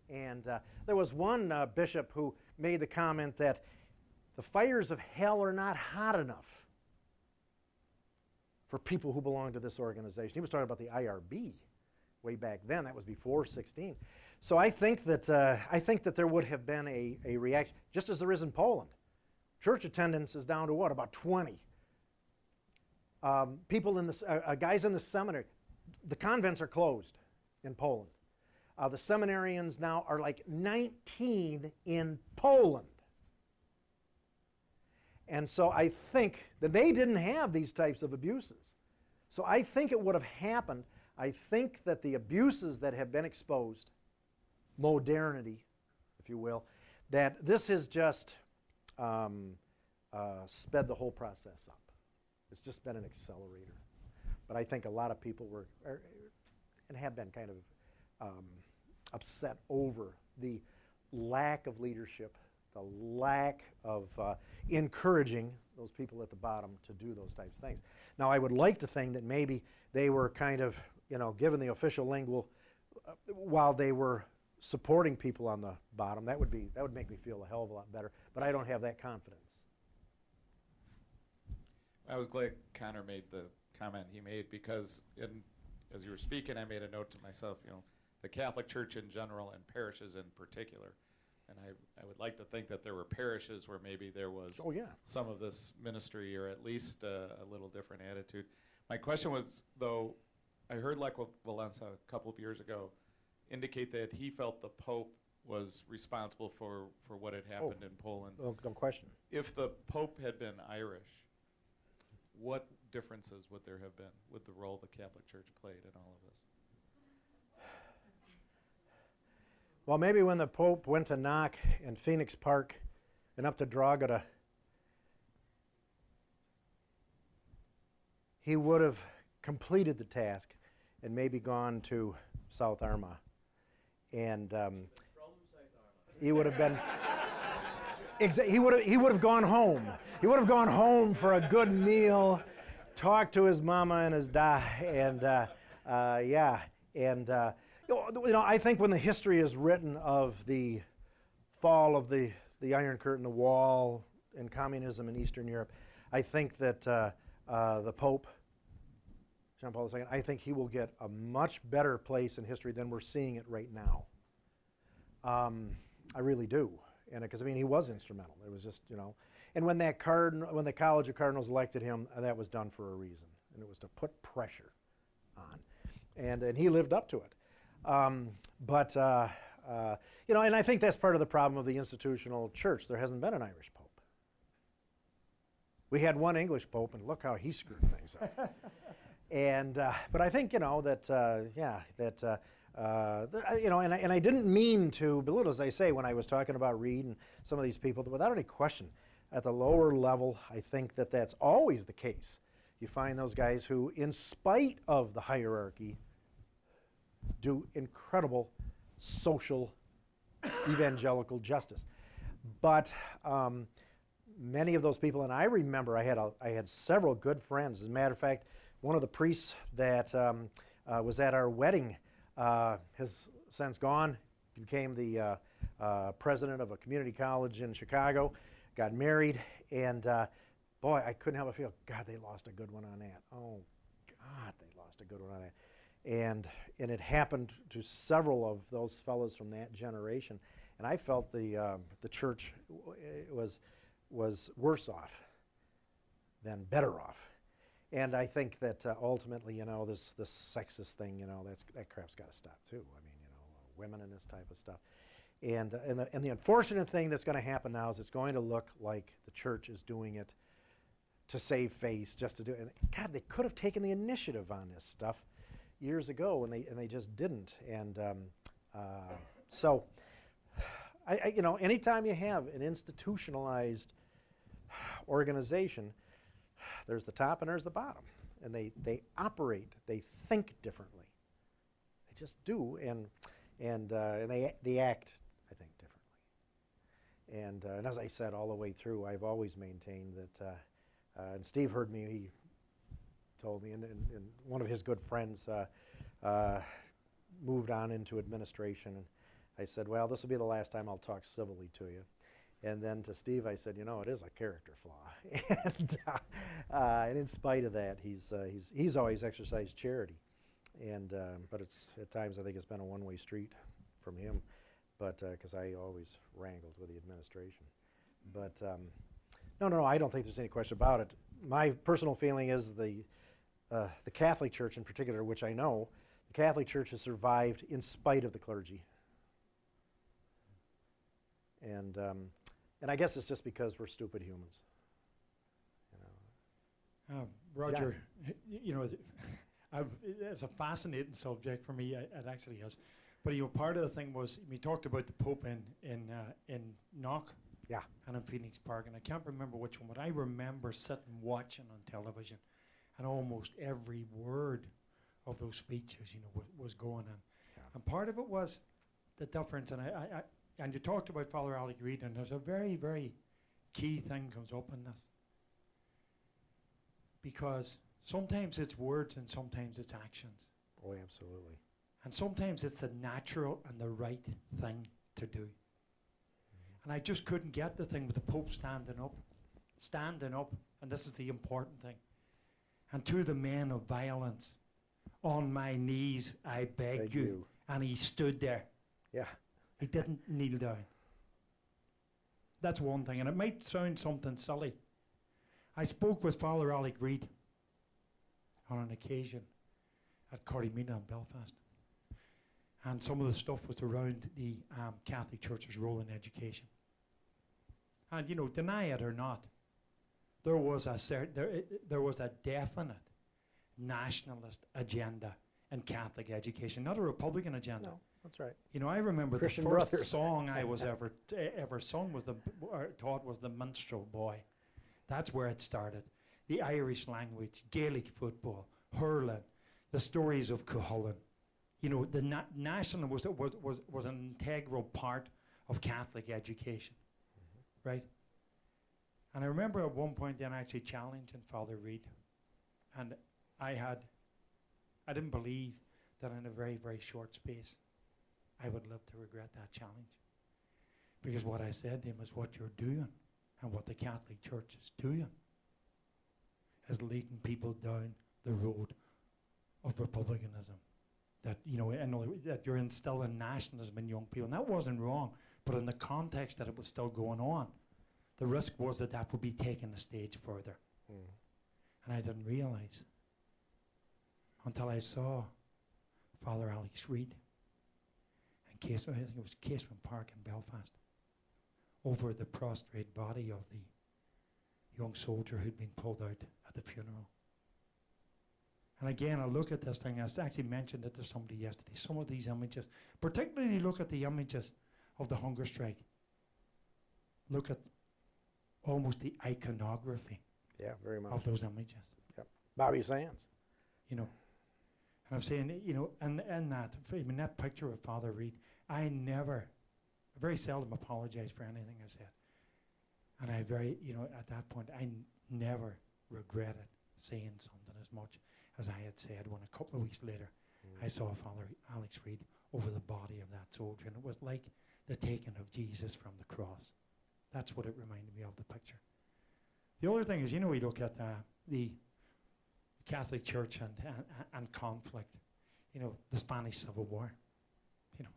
And there was one bishop who made the comment that the fires of hell are not hot enough for people who belong to this organization. He was talking about the IRB way back then. That was before 16. So I think that there would have been a reaction, just as there is in Poland. Church attendance is down to what, about 20. People in the guys in the seminary, the convents are closed in Poland. The seminarians now are like 19 in Poland. And so I think that they didn't have these types of abuses. So I think it would have happened. I think that the abuses that have been exposed, modernity, if you will, that this has just sped the whole process up. It's just been an accelerator. But I think a lot of people and have been kind of upset over the lack of leadership, the lack of encouraging those people at the bottom to do those types of things. Now, I would like to think that maybe they were kind of, given the official lingual, while they were supporting people on the bottom. That would make me feel a hell of a lot better. But I don't have that confidence. I was glad Connor made the comment he made because, as you were speaking, I made a note to myself. The Catholic Church in general and parishes in particular. And I would like to think that there were parishes where maybe there was some of this ministry or at least a little different attitude. My question was, though, I heard Lech Walesa a couple of years ago indicate that he felt the Pope was responsible for what had happened in Poland. No question. If the Pope had been Irish, what differences would there have been with the role the Catholic Church played in all of this? Well, maybe when the Pope went to knock in Phoenix Park and up to Drogheda, he would have completed the task and maybe gone to South Armagh. And he would have been... he would have gone home. He would have gone home for a good meal, talked to his mama and his da, and I think when the history is written of the fall of the Iron Curtain, the wall, and communism in Eastern Europe, I think that the Pope, John Paul II, I think he will get a much better place in history than we're seeing it right now. I really do. And because he was instrumental. It was just, and when the College of Cardinals elected him, that was done for a reason, and it was to put pressure on, and he lived up to it. And I think that's part of the problem of the institutional church. There hasn't been an Irish Pope. We had one English Pope, and look how he screwed things up. But I think and I didn't mean to belittle, as I say, when I was talking about Reed and some of these people. Without any question, at the lower level, I think that that's always the case. you find those guys who, in spite of the hierarchy, do incredible social evangelical justice. But many of those people, and I remember I had several good friends. As a matter of fact, one of the priests that was at our wedding has since gone, became the president of a community college in Chicago, got married, and boy, I couldn't help but feel, God, they lost a good one on that. Oh, God, they lost a good one on that. And it happened to several of those fellows from that generation, and I felt the church was worse off than better off. And I think that ultimately, this sexist thing, that crap's got to stop too. I mean, women and this type of stuff. And the unfortunate thing that's going to happen now is it's going to look like the church is doing it to save face, just to do it. And God, they could have taken the initiative on this stuff years ago, and they just didn't. And so, anytime you have an institutionalized organization, there's the top and there's the bottom, and they operate, they think differently. They just do, and they act, I think, differently. And as I said all the way through, I've always maintained that. And Steve heard me. He told me, and one of his good friends moved on into administration, and I said, well, this will be the last time I'll talk civilly to you. And then to Steve, I said, it is a character flaw. And in spite of that, he's always exercised charity. And but it's at times I think it's been a one-way street from him, but because I always wrangled with the administration. But no, I don't think there's any question about it. My personal feeling is the Catholic Church in particular, which I know, the Catholic Church has survived in spite of the clergy. And I guess it's just because we're stupid humans. Roger, it's a fascinating subject for me. It actually is. But part of the thing was we talked about the Pope in Knock, yeah, and in Phoenix Park, and I can't remember which one, but I remember sitting watching on television, and almost every word of those speeches, was going on. Yeah. And part of it was the difference, and and you talked about Father Alec Reid, and there's a very, very key thing comes up in this. Because sometimes it's words and sometimes it's actions. Oh, absolutely. And sometimes it's the natural and the right thing to do. Mm-hmm. And I just couldn't get the thing with the Pope standing up, and this is the important thing. And to the men of violence, on my knees I beg you. And he stood there. Yeah. He didn't kneel down. That's one thing, and it might sound something silly. I spoke with Father Alec Reid on an occasion at Corrymina in Belfast. And some of the stuff was around the Catholic Church's role in education. And deny it or not, there was a definite nationalist agenda in Catholic education, not a Republican agenda. No, that's right. I remember Christian the first brothers. song I was ever sung was taught was the Minstrel Boy. That's where it started. The Irish language, Gaelic football, hurling, the stories of Cuchulainn. The national was an integral part of Catholic education, right? And I remember at one point then actually challenging Father Reid, and I didn't believe that in a very, very short space I would live to regret that challenge. Because what I said to him is what you're doing and what the Catholic Church is doing is leading people down the road of republicanism. That, that you're instilling nationalism in young people. And that wasn't wrong, but in the context that it was still going on, the risk was that would be taken a stage further. Mm. And I didn't realize until I saw Father Alex Reid in I think it was Casement Park in Belfast, over the prostrate body of the young soldier who'd been pulled out at the funeral. And again, I look at this thing, I actually mentioned it to somebody yesterday, some of these images, particularly look at the images of the hunger strike. Look at almost the iconography very much of those images. Yep. Bobby Sands. you know. And I'm saying, you know, and that, I mean, that picture of Father Reed, I very seldom apologize for anything I said. And I you know, at that point, I never regretted saying something as much as I had said when a couple of weeks later I saw Father Alex Reed over the body of that soldier. And it was like the taking of Jesus from the cross. That's what it reminded me of, the picture. The other thing is, you know, we look at the Catholic Church and conflict. You know, the Spanish Civil War. You know,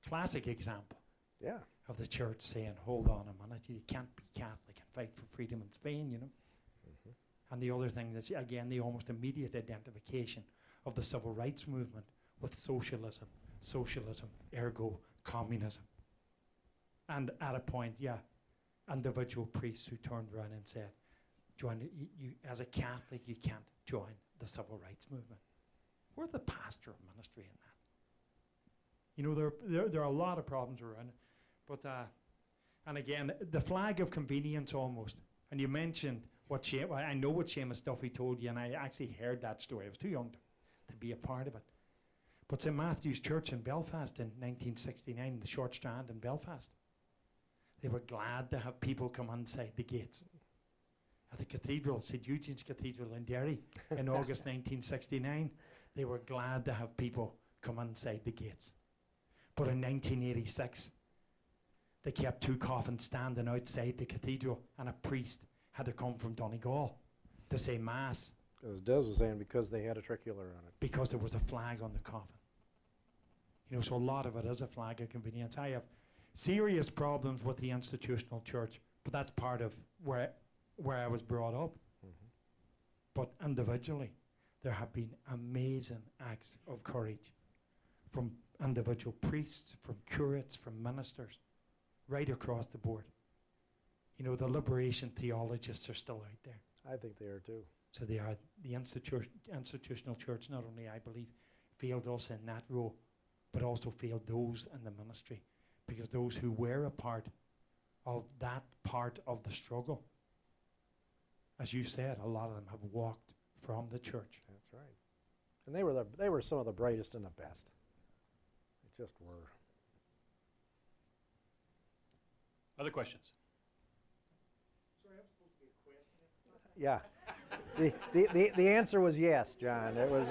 classic example. Yeah. Of the church saying, hold on a minute, you can't be Catholic and fight for freedom in Spain, you know. And the other thing that's, again, the almost immediate identification of the civil rights movement with socialism, ergo communism. And at a point, individual priests who turned around and said, you as a Catholic, you can't join the civil rights movement. We're the pastoral ministry in that. You know, there are a lot of problems around it. But, and again, the flag of convenience almost. And you mentioned I know what Seamus Duffy told you, and I actually heard that story. I was too young to be a part of it. But St. Matthew's Church in Belfast in 1969, the Short Strand in Belfast, they were glad to have people come inside the gates. At the cathedral, St. Eugene's Cathedral in Derry, in August 1969, they were glad to have people come inside the gates. But in 1986, they kept 2 coffins standing outside the cathedral, and a priest had to come from Donegal to say Mass. As Des was saying, because they had a tricular on it. Because there was a flag on the coffin. You know, so a lot of it is a flag of convenience. I have serious problems with the institutional church, but that's part of where I was brought up. But individually, there have been amazing acts of courage from individual priests, from curates, from ministers, right across the board. You know, the liberation theologists are still out there. I think they are too. So they are. The institutional church, not only, I believe, failed us in that role, but also failed those in the ministry. Because those who were a part of that part of the struggle, as you said, a lot of them have walked from the church. That's right. And they were some of the brightest and the best. They just were. Other questions? Sorry, I'm supposed to be a question. Yeah. The answer was yes, John. It was.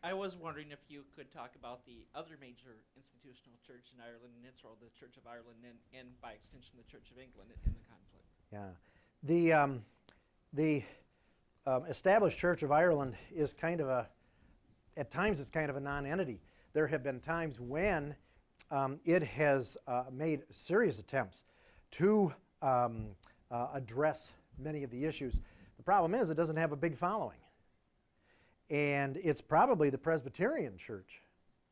I was wondering if you could talk about the other major institutional church in Ireland and its role, the Church of Ireland, and by extension the Church of England in the conflict. Yeah. The established Church of Ireland is kind of at times it's kind of a non-entity. There have been times when it has made serious attempts to address many of the issues. The problem is it doesn't have a big following. And it's probably the Presbyterian Church,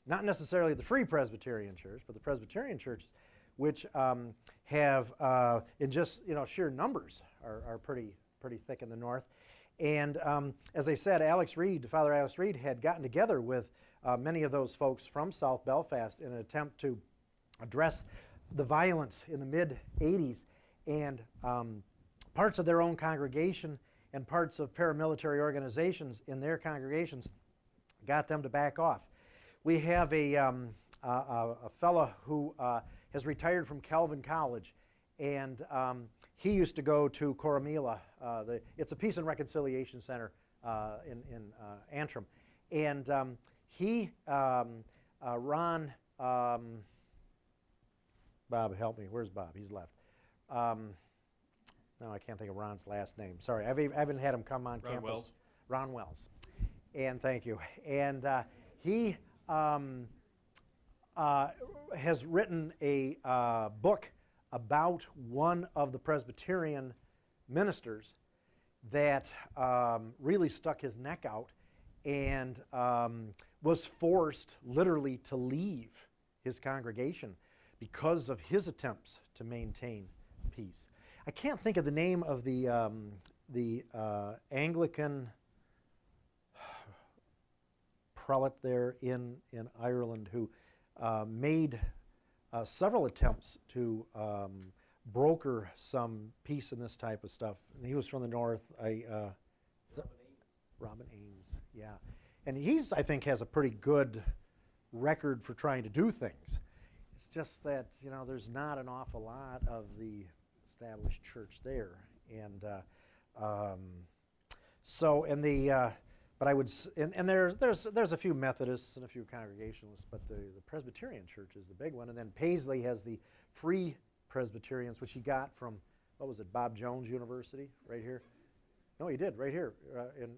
not necessarily the Free Presbyterian Church, but the Presbyterian churches, which have, in just sheer numbers, are pretty thick in the north. And as I said, Father Alex Reed had gotten together with many of those folks from South Belfast in an attempt to address the violence in the mid-'80s, and parts of their own congregation and parts of paramilitary organizations in their congregations got them to back off. We have a fellow who has retired from Calvin College, and he used to go to Coromila. It's a Peace and Reconciliation Center in Antrim. And Ron, Bob, help me. Where's Bob? He's left. No, I can't think of Ron's last name. Sorry, I haven't had him come on campus. Wells. Ron Wells. And thank you. And he has written a book about one of the Presbyterian ministers that really stuck his neck out and was forced literally to leave his congregation because of his attempts to maintain peace. I can't think of the name of the Anglican prelate there in Ireland who made several attempts to broker some peace in this type of stuff. And he was from the north. Robin Ames, yeah. And he's, I think, has a pretty good record for trying to do things. It's just that, you know, there's not an awful lot of the established church there. And but I would, and there's a few Methodists and a few Congregationalists, but the Presbyterian church is the big one. And then Paisley has the Free Presbyterians, which he got from, what was it, Bob Jones University, right here? No, he did, right here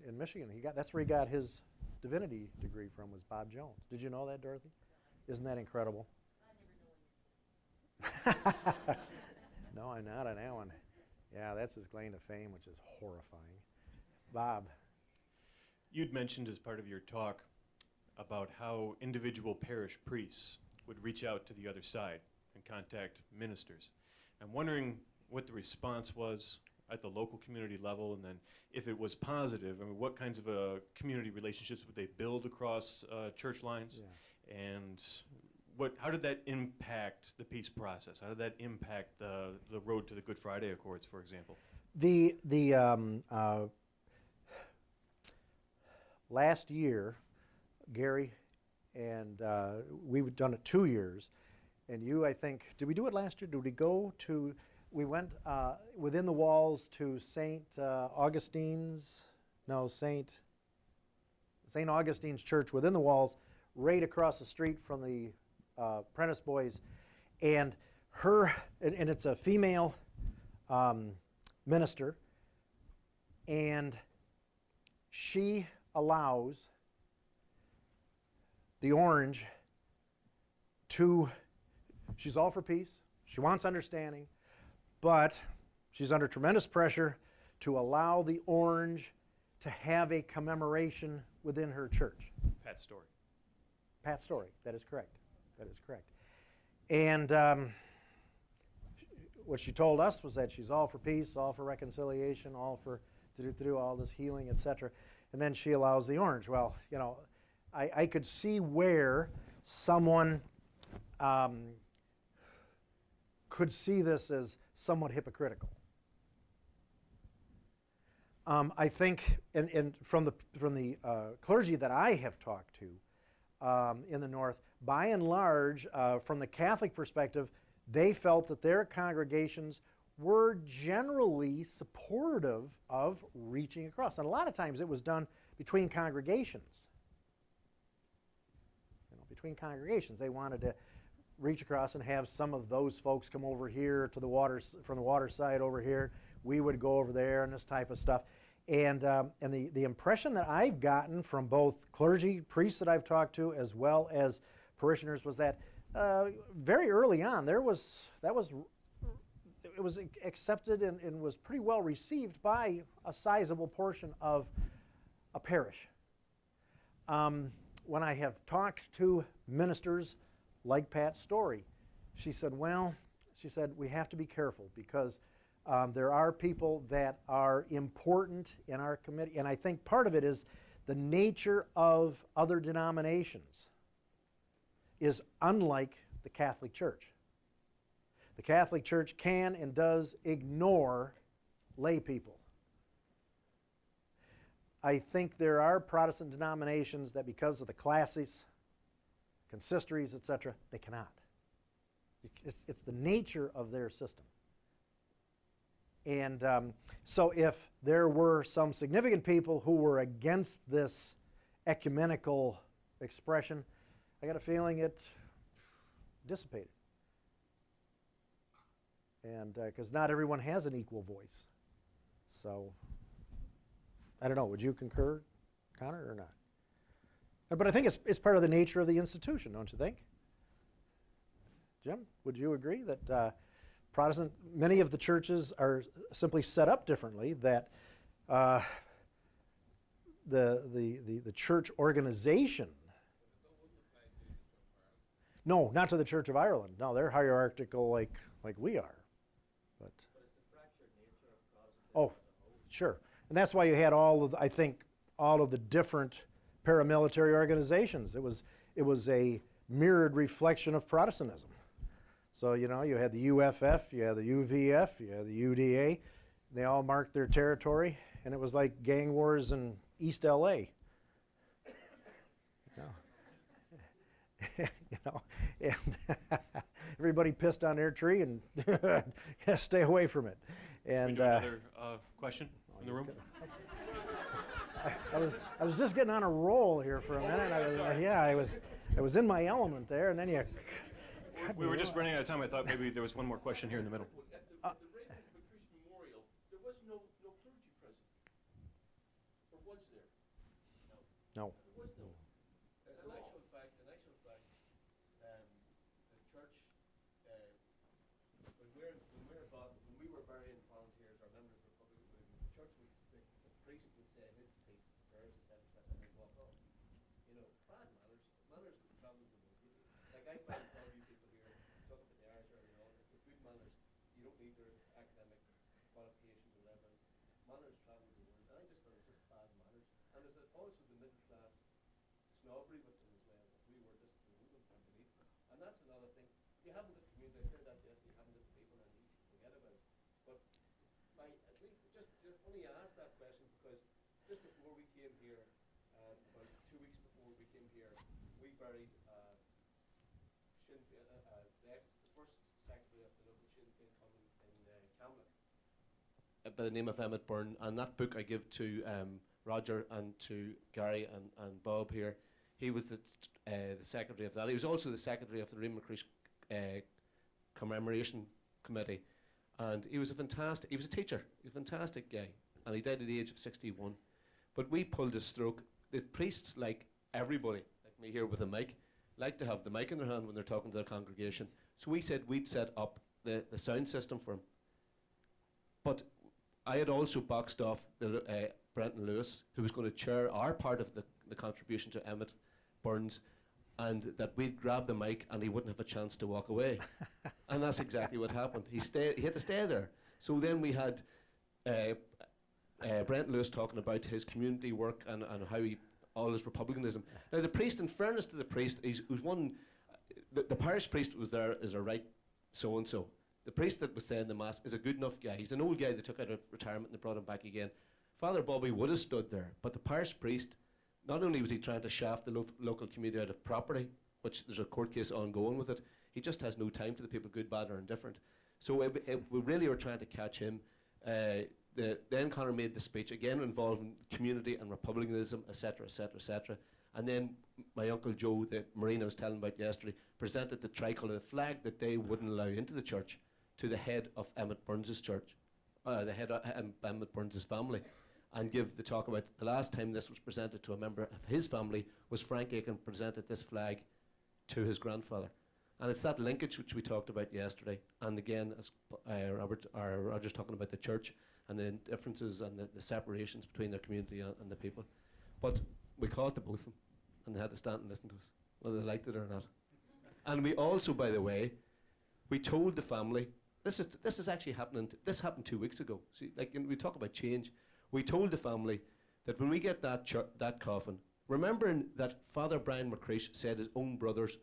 in Michigan. That's where he got his divinity degree from, was Bob Jones. Did you know that, Dorothy? Isn't that incredible? No, I'm not on that one. Yeah, that's his claim to fame, which is horrifying. Bob. You'd mentioned as part of your talk about how individual parish priests would reach out to the other side and contact ministers. I'm wondering what the response was at the local community level, and then if it was positive, I mean, what kinds of community relationships would they build across church lines? Yeah. And how did that impact the peace process? How did that impact the road to the Good Friday Accords, for example? Last year, Gary and we've done it 2 years, and you, I think, did we do it last year? Did we go to? We went within the walls to St. Augustine's Church within the walls, right across the street from the Prentice Boys, and it's a female minister, and she allows the orange she's all for peace, she wants understanding, but she's under tremendous pressure to allow the orange to have a commemoration within her church. Pat Story. Pat Story, that is correct. That is correct. And what she told us was that she's all for peace, all for reconciliation, all for to do all this healing, etc. And then she allows the orange. Well, you know, I could see where someone could see this as somewhat hypocritical. I think, and from the clergy that I have talked to in the North, by and large, from the Catholic perspective, they felt that their congregations were generally supportive of reaching across. And a lot of times it was done between congregations. You know, between congregations, they wanted to reach across and have some of those folks come over here to the water, from the water side over here. We would go over there and this type of stuff. And the impression that I've gotten from both clergy, priests that I've talked to, as well as parishioners, was that very early on it was accepted and was pretty well received by a sizable portion of a parish. When I have talked to ministers like Pat Story, she said, we have to be careful because there are people that are important in our committee, and I think part of it is the nature of other denominations is unlike the Catholic Church. The Catholic Church can and does ignore lay people. I think there are Protestant denominations that, because of the classis, consistories, etc., they cannot. It's the nature of their system. And so if there were some significant people who were against this ecumenical expression, I got a feeling it dissipated. And because not everyone has an equal voice. So, I don't know, would you concur, Connor, or not? But I think it's part of the nature of the institution, don't you think? Jim, would you agree that many of the churches are simply set up differently, that the church organization, no, not to the Church of Ireland. No, they're hierarchical like we are. But it's the fractured nature of Protestant. Oh, sure. And that's why you had all of the different paramilitary organizations. It was a mirrored reflection of Protestantism. So, you know, you had the UFF, you had the UVF, you had the UDA. They all marked their territory, and it was like gang wars in East LA. You know, and everybody pissed on their tree and stay away from it. And We do another question in the room? I was just getting on a roll here for a minute. I was in my element there, and then you. We were just running out of time. I thought maybe there was one more question here in the middle. The McCreesh Memorial, there was no clergy present. Or was there? No. There was no. In actual fact, the church, when we were burying volunteers or members of the public, the church would, the priest would say his piece, the prayers, etc., and then walk off. You know, bad manners. Manners could travel the world. Like I find all you people here talk about the Irish early on, with good manners, you don't need their academic qualifications or whatever. Manners travel the world. And I just thought it was just bad manners. And there's also the middle class snobbery with them as well. We were just beneath them. And that's another thing. You haven't got the community, I said that yesterday, you haven't got the people and you forget about it. But just funny you asked that question because just before we came here, about 2 weeks before we came here, we buried the first secretary of the local Sinn Féin commune in Camlin. By the name of Emmett Byrne, and that book I give to Roger and to Gary and Bob here. He was the secretary of that. He was also the secretary of the Rim McCreesh Commemoration Committee, and he was a teacher, he was a fantastic guy, and he died at the age of 61. But we pulled his stroke. The priests, like everybody, like me here with a mic, like to have the mic in their hand when they're talking to their congregation. So we said we'd set up the sound system for him. But I had also boxed off the Brenton Lewis, who was going to chair our part of the contribution to Emmett Burns, and that we'd grab the mic and he wouldn't have a chance to walk away. And that's exactly what happened. He had to stay there. So then we had Brenton Lewis talking about his community work and how all his republicanism. Now the priest, in fairness to the priest, he was one. The parish priest was there as a right so-and-so. The priest that was saying the mass is a good enough guy. He's an old guy that took out of retirement and they brought him back again. Father Bobby would have stood there, but the parish priest, not only was he trying to shaft the local community out of property, which there's a court case ongoing with it, he just has no time for the people, good, bad or indifferent. So we really were trying to catch him. Then Conor made the speech, again involving community and republicanism, etc., etc., etc. And then my Uncle Joe, the Marine I was telling about yesterday, presented the tricolour, the flag that they wouldn't allow into the church, to the head of Emmett Burns' church, the head of Emmett Burns' family, and give the talk about the last time this was presented to a member of his family was Frank Aiken presented this flag to his grandfather. And it's that linkage which we talked about yesterday. And again, as Roger's talking about the church and the differences and the separations between their community and the people. But we caught the both of them, and they had to stand and listen to us, whether they liked it or not. And we also, by the way, we told the family, this is actually happening, this happened 2 weeks ago. See, like we talk about change. We told the family that when we get that coffin, remembering that Father Brian McCreesh said his own brother's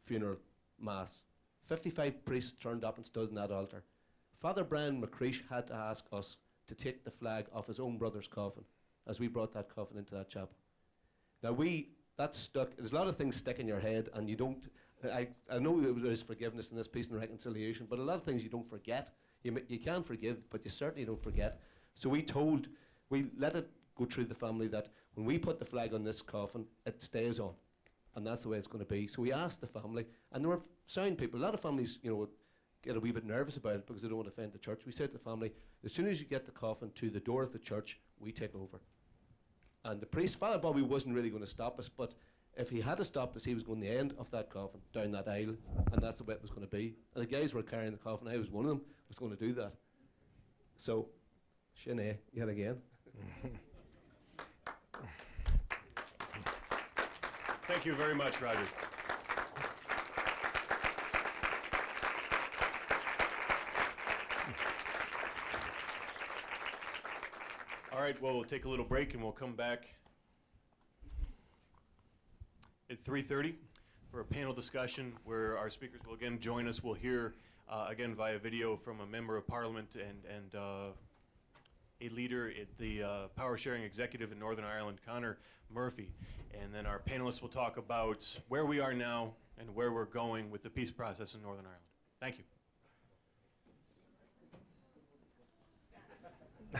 funeral mass, 55 priests turned up and stood in that altar. Father Brian McCreesh had to ask us to take the flag off his own brother's coffin as we brought that coffin into that chapel. Now that stuck. There's a lot of things stick in your head, and you don't. I know there's forgiveness in this peace and reconciliation, but a lot of things you don't forget. You can forgive, but you certainly don't forget. So we let it go through the family that when we put the flag on this coffin, it stays on, and that's the way it's going to be. So we asked the family, and there were sound people. A lot of families, get a wee bit nervous about it because they don't want to offend the church. We said to the family, as soon as you get the coffin to the door of the church, we take over. And the priest, Father Bobby, wasn't really going to stop us, but if he had to stop us, he was going the end of that coffin, down that aisle, and that's the way it was going to be. And the guys were carrying the coffin, I was one of them, was going to do that. So, Sinead, yet again. Thank you very much, Roger. All right, well, we'll take a little break and we'll come back at 3:30. for a panel discussion where our speakers will again join us. We'll hear again via video from a member of Parliament and a leader at the Power Sharing Executive in Northern Ireland, Conor Murphy. And then our panelists will talk about where we are now and where we're going with the peace process in Northern Ireland. Thank you.